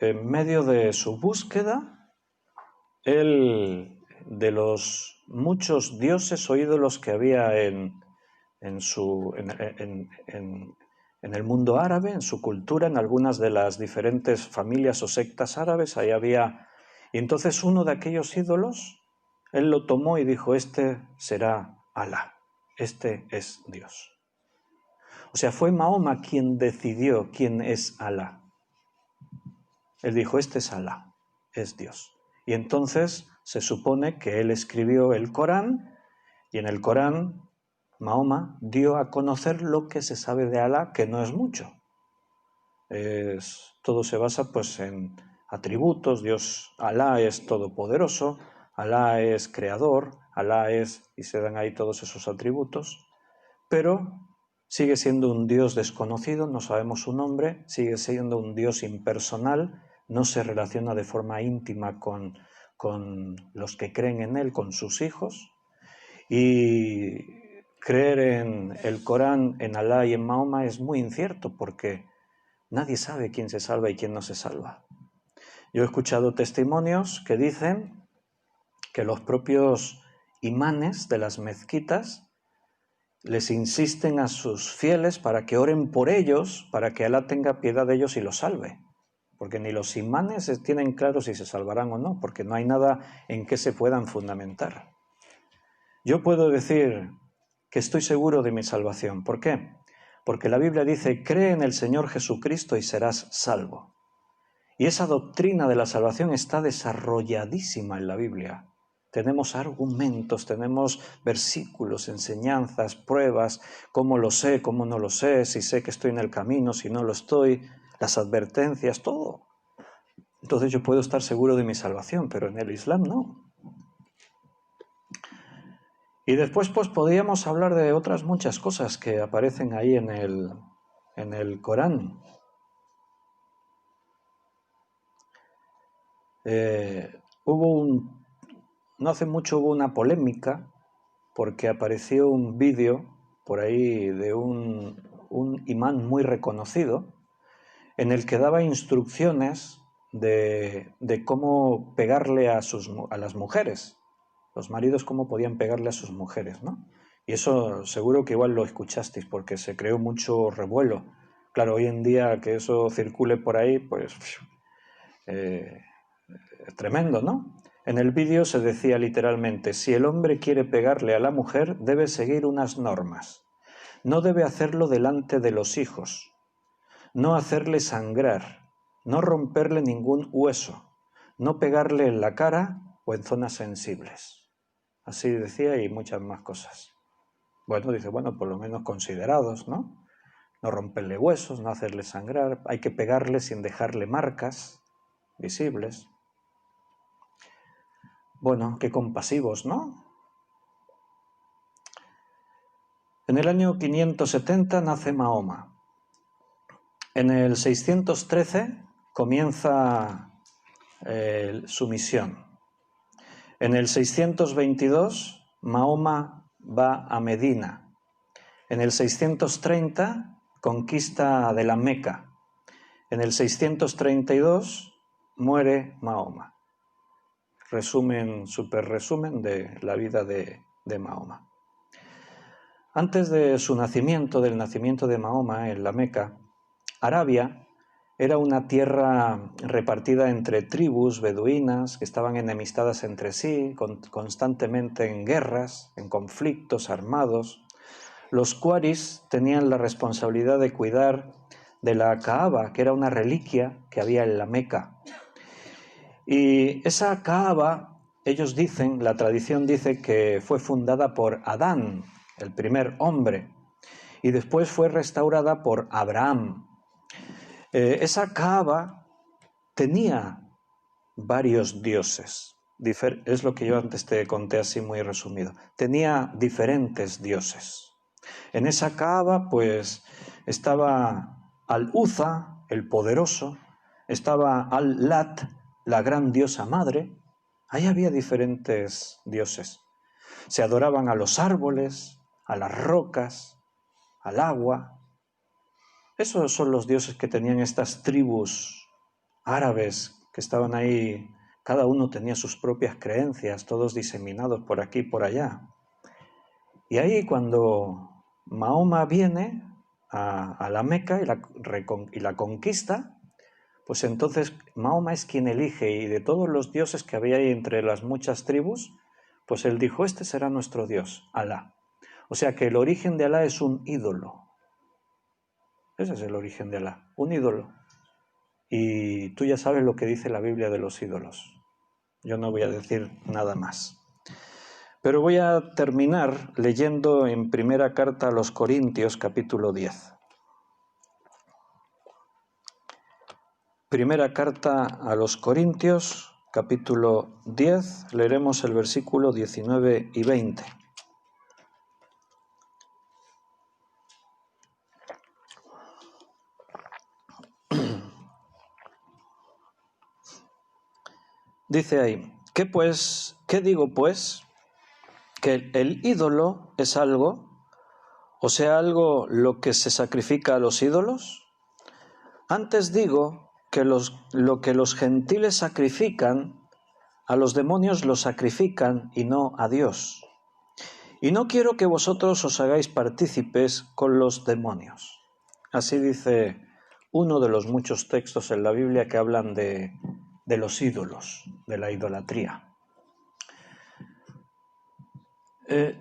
en medio de su búsqueda, él, de los muchos dioses o ídolos que había en el mundo árabe, en su cultura, en algunas de las diferentes familias o sectas árabes, ahí había... Y entonces uno de aquellos ídolos, él lo tomó y dijo, este será Alá, este es Dios. O sea, fue Mahoma quien decidió quién es Alá. Él dijo, este es Alá, es Dios. Y entonces se supone que él escribió el Corán, y en el Corán Mahoma dio a conocer lo que se sabe de Alá, que no es mucho. Todo se basa pues en atributos. Dios, Alá es todopoderoso, Alá es creador, Alá es... y se dan ahí todos esos atributos, pero sigue siendo un Dios desconocido, no sabemos su nombre, sigue siendo un Dios impersonal, no se relaciona de forma íntima con los que creen en él, con sus hijos, y creer en el Corán, en Alá y en Mahoma es muy incierto porque nadie sabe quién se salva y quién no se salva. Yo he escuchado testimonios que dicen que los propios imanes de las mezquitas les insisten a sus fieles para que oren por ellos, para que Alá tenga piedad de ellos y los salve. Porque ni los imanes tienen claro si se salvarán o no, porque no hay nada en que se puedan fundamentar. Yo puedo decir que estoy seguro de mi salvación. ¿Por qué? Porque la Biblia dice, cree en el Señor Jesucristo y serás salvo. Y esa doctrina de la salvación está desarrolladísima en la Biblia. Tenemos argumentos, tenemos versículos, enseñanzas, pruebas, cómo lo sé, cómo no lo sé, si sé que estoy en el camino, si no lo estoy, las advertencias, todo. Entonces yo puedo estar seguro de mi salvación, pero en el Islam no. Y después pues podríamos hablar de otras muchas cosas que aparecen ahí en el Corán. No hace mucho hubo una polémica porque apareció un vídeo por ahí de un imán muy reconocido en el que daba instrucciones de cómo pegarle a las mujeres, los maridos cómo podían pegarle a sus mujeres, ¿no? Y eso seguro que igual lo escuchasteis porque se creó mucho revuelo. Claro, hoy en día que eso circule por ahí, pues es tremendo, ¿no? En el vídeo se decía literalmente, si el hombre quiere pegarle a la mujer, debe seguir unas normas. No debe hacerlo delante de los hijos, no hacerle sangrar, no romperle ningún hueso, no pegarle en la cara o en zonas sensibles. Así decía y muchas más cosas. Bueno, dice, bueno, por lo menos considerados, ¿no? No romperle huesos, no hacerle sangrar, hay que pegarle sin dejarle marcas visibles. Bueno, qué compasivos, ¿no? En el año 570 nace Mahoma. En el 613 comienza su misión. En el 622 Mahoma va a Medina. En el 630 conquista de la Meca. En el 632 muere Mahoma. Súper resumen de la vida de Mahoma. Antes de su nacimiento, del nacimiento de Mahoma en la Meca, Arabia era una tierra repartida entre tribus beduinas que estaban enemistadas entre sí, constantemente en guerras, en conflictos armados. Los Qaris tenían la responsabilidad de cuidar de la Kaaba, que era una reliquia que había en la Meca. Y esa Kaaba, ellos dicen, la tradición dice que fue fundada por Adán, el primer hombre, y después fue restaurada por Abraham. Esa Kaaba tenía varios dioses, es lo que yo antes te conté así muy resumido. Tenía diferentes dioses. En esa Kaaba pues estaba Al-Uzza, el poderoso, estaba Al-Lat, la gran diosa madre. Ahí había diferentes dioses. Se adoraban a los árboles, a las rocas, al agua. Esos son los dioses que tenían estas tribus árabes que estaban ahí. Cada uno tenía sus propias creencias, todos diseminados por aquí y por allá. Y ahí cuando Mahoma viene a la Meca y la conquista, pues entonces Mahoma es quien elige, y de todos los dioses que había ahí entre las muchas tribus, pues él dijo, este será nuestro Dios, Alá. O sea que el origen de Alá es un ídolo. Ese es el origen de Alá, un ídolo. Y tú ya sabes lo que dice la Biblia de los ídolos. Yo no voy a decir nada más. Pero voy a terminar leyendo en primera carta a los Corintios, capítulo 10. Primera carta a los Corintios, capítulo 10, leeremos el versículo 19 y 20. Dice ahí, ¿qué digo pues? Que el ídolo es algo, o sea, algo lo que se sacrifica a los ídolos. Antes digo que lo que los gentiles sacrifican, a los demonios lo sacrifican y no a Dios. Y no quiero que vosotros os hagáis partícipes con los demonios. Así dice uno de los muchos textos en la Biblia que hablan de los ídolos, de la idolatría.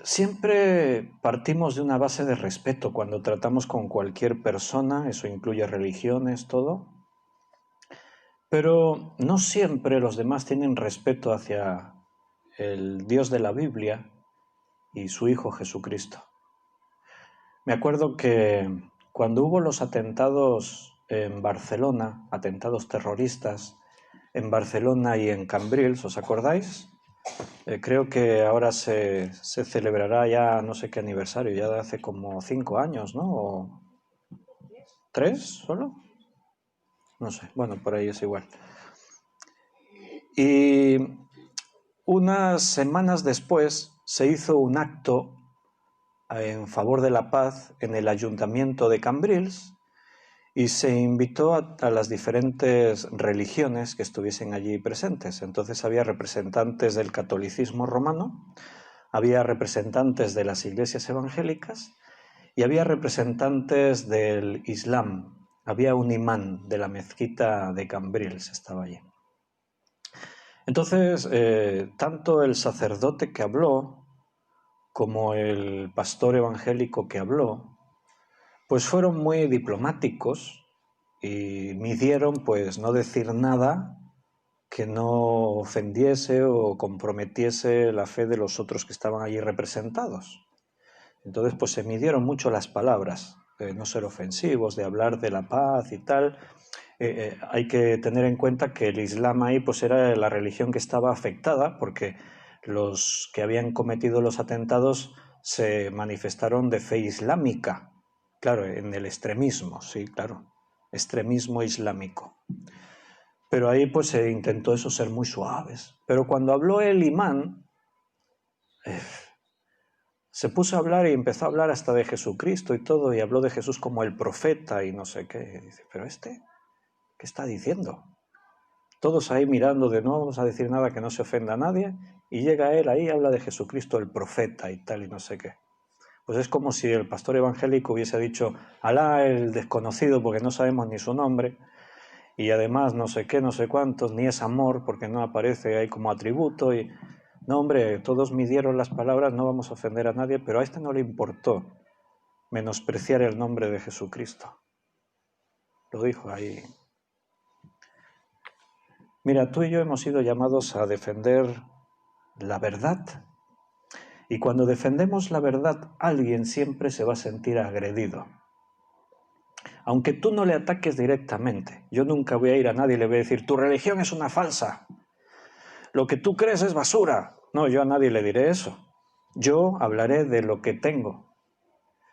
Siempre partimos de una base de respeto cuando tratamos con cualquier persona, eso incluye religiones, todo, pero no siempre los demás tienen respeto hacia el Dios de la Biblia y su Hijo Jesucristo. Me acuerdo que cuando hubo los atentados en Barcelona, atentados terroristas en Barcelona y en Cambrils, ¿os acordáis? Creo que ahora se celebrará ya no sé qué aniversario, ya de hace como 5 años, ¿no? ¿O 3 solo? No sé, bueno, por ahí es igual. Y unas semanas después se hizo un acto en favor de la paz en el ayuntamiento de Cambrils y se invitó a las diferentes religiones que estuviesen allí presentes. Entonces había representantes del catolicismo romano, había representantes de las iglesias evangélicas y había representantes del Islam. Había un imán de la mezquita de Cambrils, estaba allí. Entonces, tanto el sacerdote que habló como el pastor evangélico que habló, pues fueron muy diplomáticos y midieron pues no decir nada que no ofendiese o comprometiese la fe de los otros que estaban allí representados. Entonces pues se midieron mucho las palabras, de no ser ofensivos, de hablar de la paz y tal. Hay que tener en cuenta que el Islam ahí pues era la religión que estaba afectada, porque los que habían cometido los atentados se manifestaron de fe islámica, claro, en el extremismo, sí, claro, extremismo islámico. Pero ahí pues se intentó eso, ser muy suaves. Pero cuando habló el imán, se puso a hablar y empezó a hablar hasta de Jesucristo y todo, y habló de Jesús como el profeta y no sé qué. Y dice, pero ¿qué está diciendo? Todos ahí mirando, de no vamos a decir nada que no se ofenda a nadie, y llega él ahí, habla de Jesucristo el profeta y tal y no sé qué. Pues es como si el pastor evangélico hubiese dicho, Alá el desconocido, porque no sabemos ni su nombre, y además no sé qué, no sé cuántos, ni es amor, porque no aparece ahí como atributo, y no, hombre, todos midieron las palabras, no vamos a ofender a nadie, pero a este no le importó menospreciar el nombre de Jesucristo. Lo dijo ahí. Mira, tú y yo hemos sido llamados a defender la verdad. Y cuando defendemos la verdad, alguien siempre se va a sentir agredido. Aunque tú no le ataques directamente, yo nunca voy a ir a nadie y le voy a decir, tu religión es una falsa, lo que tú crees es basura. No, yo a nadie le diré eso. Yo hablaré de lo que tengo.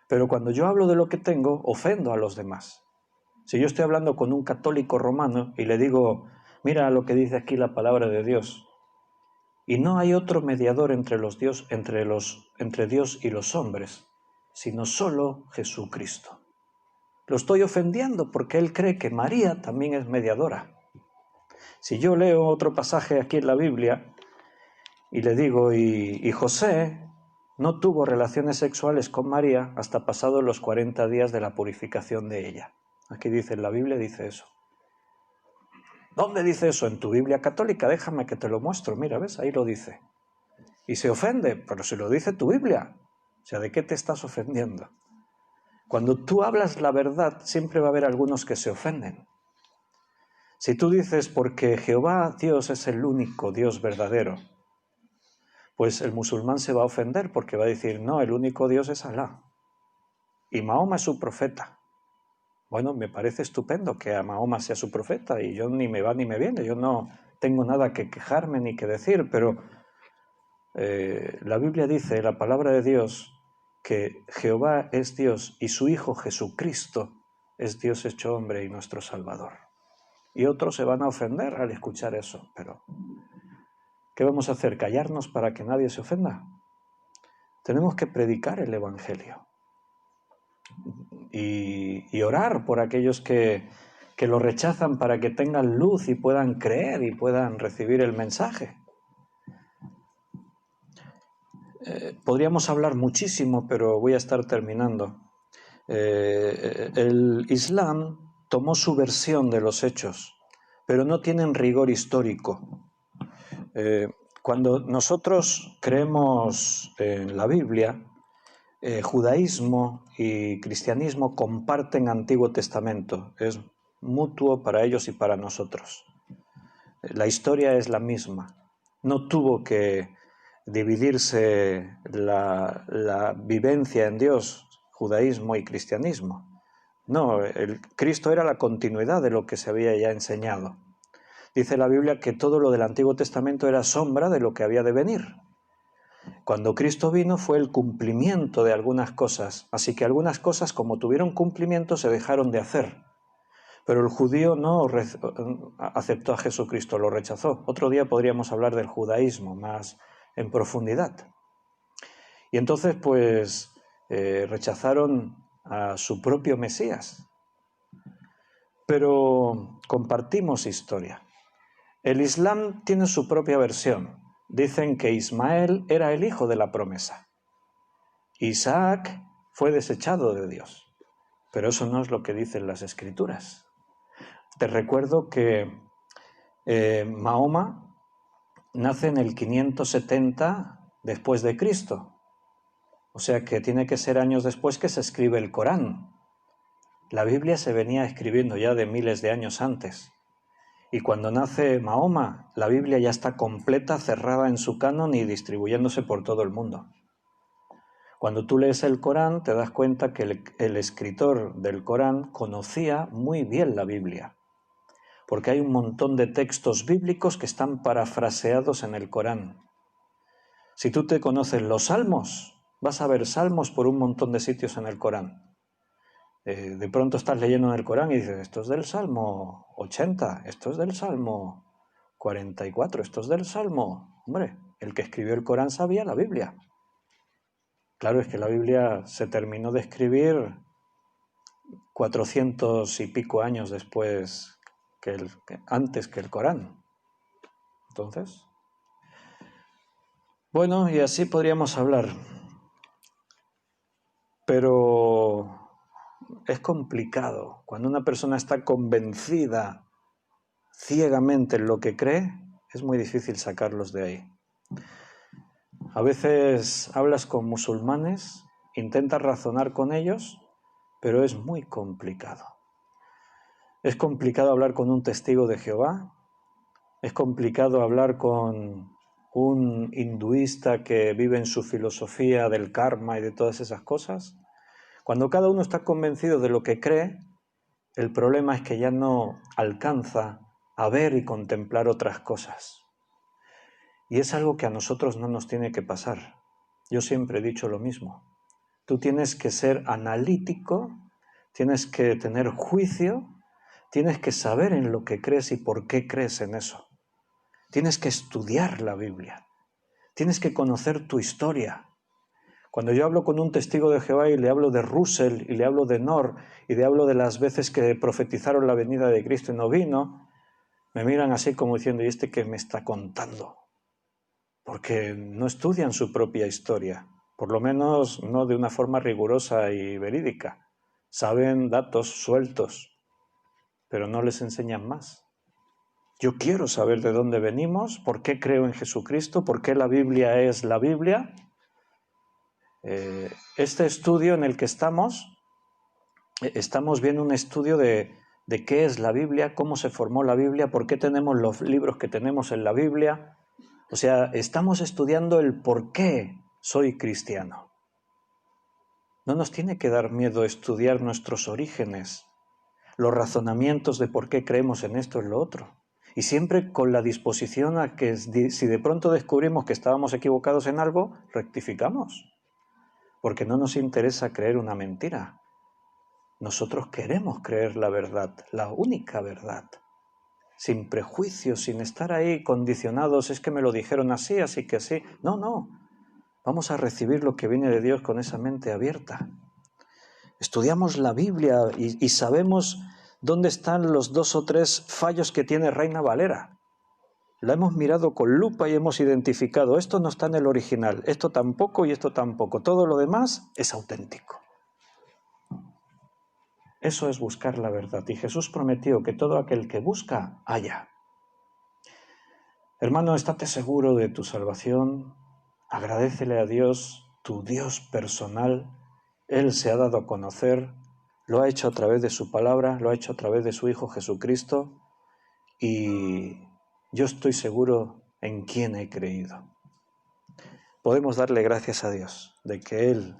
Pero cuando yo hablo de lo que tengo, ofendo a los demás. Si yo estoy hablando con un católico romano y le digo, mira lo que dice aquí la palabra de Dios, y no hay otro mediador entre Dios y los hombres, sino solo Jesucristo. Lo estoy ofendiendo porque él cree que María también es mediadora. Si yo leo otro pasaje aquí en la Biblia y le digo, y José no tuvo relaciones sexuales con María hasta pasados los 40 días de la purificación de ella. Aquí dice, en la Biblia dice eso. ¿Dónde dice eso? En tu Biblia católica, déjame que te lo muestro. Mira, ¿ves? Ahí lo dice. Y se ofende, pero si lo dice tu Biblia. O sea, ¿de qué te estás ofendiendo? Cuando tú hablas la verdad, siempre va a haber algunos que se ofenden. Si tú dices, porque Jehová Dios es el único Dios verdadero, pues el musulmán se va a ofender porque va a decir, no, el único Dios es Alá. Y Mahoma es su profeta. Bueno, me parece estupendo que a Mahoma sea su profeta y yo ni me va ni me viene, yo no tengo nada que quejarme ni que decir, pero la Biblia dice, la palabra de Dios, que Jehová es Dios y su Hijo Jesucristo es Dios hecho hombre y nuestro Salvador. Y otros se van a ofender al escuchar eso, pero ¿qué vamos a hacer? ¿Callarnos para que nadie se ofenda? Tenemos que predicar el Evangelio y orar por aquellos que lo rechazan para que tengan luz y puedan creer y puedan recibir el mensaje. Podríamos hablar muchísimo, pero voy a estar terminando. El Islam tomó su versión de los hechos, pero no tienen rigor histórico. Cuando nosotros creemos en la Biblia, judaísmo y cristianismo comparten Antiguo Testamento, es mutuo para ellos y para nosotros. La historia es la misma. No tuvo que dividirse la vivencia en Dios, judaísmo y cristianismo. No, Cristo era la continuidad de lo que se había ya enseñado. Dice la Biblia que todo lo del Antiguo Testamento era sombra de lo que había de venir. Cuando Cristo vino fue el cumplimiento de algunas cosas, así que algunas cosas, como tuvieron cumplimiento, se dejaron de hacer. Pero el judío no aceptó a Jesucristo, lo rechazó. Otro día podríamos hablar del judaísmo más en profundidad. Y entonces, pues, rechazaron a su propio Mesías. Pero compartimos historia. El Islam tiene su propia versión. Dicen que Ismael era el hijo de la promesa. Isaac fue desechado de Dios. Pero eso no es lo que dicen las Escrituras. Te recuerdo que Mahoma nace en el 570 después de Cristo. O sea que tiene que ser años después que se escribe el Corán. La Biblia se venía escribiendo ya de miles de años antes. Y cuando nace Mahoma, la Biblia ya está completa, cerrada en su canon y distribuyéndose por todo el mundo. Cuando tú lees el Corán, te das cuenta que el escritor del Corán conocía muy bien la Biblia, porque hay un montón de textos bíblicos que están parafraseados en el Corán. Si tú te conoces los Salmos, Vas a ver salmos por un montón de sitios en el Corán. De pronto estás leyendo en el Corán y dices, esto es del Salmo 80, esto es del Salmo 44, esto es del Salmo... Hombre, el que escribió el Corán sabía la Biblia. Claro, es que la Biblia se terminó de escribir 400 y pico años después antes que el Corán. Entonces, bueno, y así podríamos hablar. Pero es complicado. Cuando una persona está convencida ciegamente en lo que cree, es muy difícil sacarlos de ahí. A veces hablas con musulmanes, intentas razonar con ellos, pero es muy complicado. Es complicado hablar con un testigo de Jehová, es complicado hablar con un hinduista que vive en su filosofía del karma y de todas esas cosas. Cuando cada uno está convencido de lo que cree, el problema es que ya no alcanza a ver y contemplar otras cosas. Y es algo que a nosotros no nos tiene que pasar. Yo siempre he dicho lo mismo. Tú tienes que ser analítico, tienes que tener juicio, tienes que saber en lo que crees y por qué crees en eso. Tienes que estudiar la Biblia, tienes que conocer tu historia. Cuando yo hablo con un testigo de Jehová y le hablo de Russell y le hablo de Nor y le hablo de las veces que profetizaron la venida de Cristo y no vino, me miran así como diciendo, ¿y este qué me está contando? Porque no estudian su propia historia, por lo menos no de una forma rigurosa y verídica. Saben datos sueltos, pero no les enseñan más. Yo quiero saber de dónde venimos, por qué creo en Jesucristo, por qué la Biblia es la Biblia. Este estudio en el que estamos viendo un estudio de qué es la Biblia, cómo se formó la Biblia, por qué tenemos los libros que tenemos en la Biblia. O sea, estamos estudiando el por qué soy cristiano. No nos tiene que dar miedo estudiar nuestros orígenes, los razonamientos de por qué creemos en esto y en lo otro. Y siempre con la disposición a que si de pronto descubrimos que estábamos equivocados en algo, rectificamos. Porque no nos interesa creer una mentira. Nosotros queremos creer la verdad, la única verdad. Sin prejuicios, sin estar ahí condicionados, es que me lo dijeron así, así que sí. No, no. Vamos a recibir lo que viene de Dios con esa mente abierta. Estudiamos la Biblia y sabemos dónde están los 2 o 3 fallos que tiene Reina Valera. La hemos mirado con lupa y hemos identificado, esto no está en el original, esto tampoco y esto tampoco. Todo lo demás es auténtico. Eso es buscar la verdad. Y Jesús prometió que todo aquel que busca, halla. Hermano, estate seguro de tu salvación. Agradécele a Dios, tu Dios personal. Él se ha dado a conocer, lo ha hecho a través de su palabra, lo ha hecho a través de su Hijo Jesucristo. Y yo estoy seguro en quién he creído. Podemos darle gracias a Dios de que Él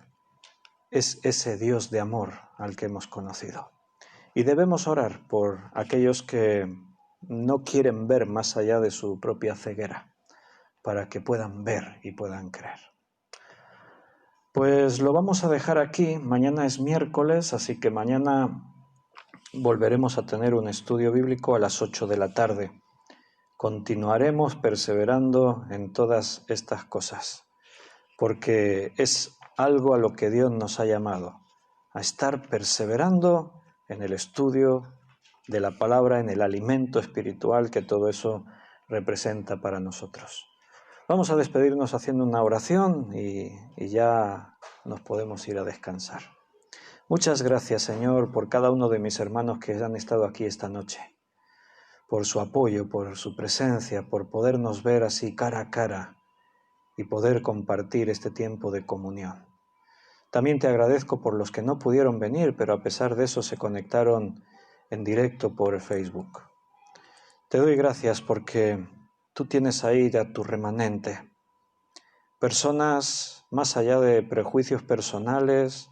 es ese Dios de amor al que hemos conocido. Y debemos orar por aquellos que no quieren ver más allá de su propia ceguera, para que puedan ver y puedan creer. Pues lo vamos a dejar aquí. Mañana es miércoles, así que mañana volveremos a tener un estudio bíblico a las 8 de la tarde. Continuaremos perseverando en todas estas cosas, porque es algo a lo que Dios nos ha llamado, a estar perseverando en el estudio de la palabra, en el alimento espiritual que todo eso representa para nosotros. Vamos a despedirnos haciendo una oración y ya nos podemos ir a descansar. Muchas gracias, Señor, por cada uno de mis hermanos que han estado aquí esta noche, por su apoyo, por su presencia, por podernos ver así cara a cara y poder compartir este tiempo de comunión. También te agradezco por los que no pudieron venir, pero a pesar de eso se conectaron en directo por Facebook. Te doy gracias porque tú tienes ahí a tu remanente, personas más allá de prejuicios personales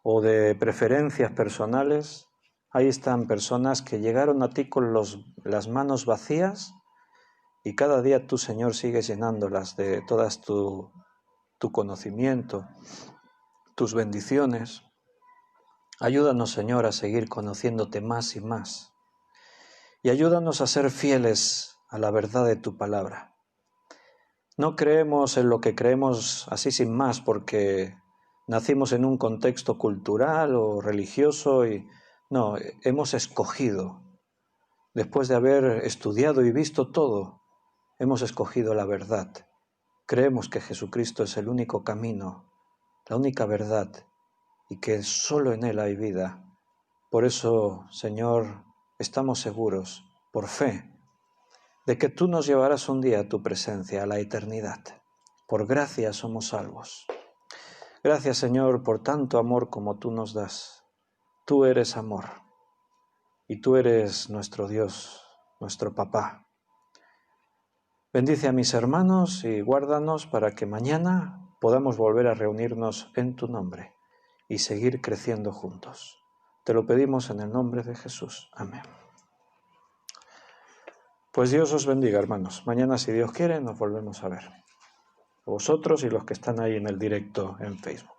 o de preferencias personales. Ahí están personas que llegaron a ti con las manos vacías y cada día tú, Señor, sigues llenándolas de todas tu tu conocimiento, tus bendiciones. Ayúdanos, Señor, a seguir conociéndote más y más. Y ayúdanos a ser fieles a la verdad de tu palabra. No creemos en lo que creemos así sin más porque nacimos en un contexto cultural o religioso y no, hemos escogido, después de haber estudiado y visto todo, hemos escogido la verdad. Creemos que Jesucristo es el único camino, la única verdad y que solo en Él hay vida. Por eso, Señor, estamos seguros, por fe, de que tú nos llevarás un día a tu presencia, a la eternidad. Por gracia somos salvos. Gracias, Señor, por tanto amor como tú nos das. Tú eres amor y tú eres nuestro Dios, nuestro Papá. Bendice a mis hermanos y guárdanos para que mañana podamos volver a reunirnos en tu nombre y seguir creciendo juntos. Te lo pedimos en el nombre de Jesús. Amén. Pues Dios os bendiga, hermanos. Mañana, si Dios quiere, nos volvemos a ver. Vosotros y los que están ahí en el directo en Facebook.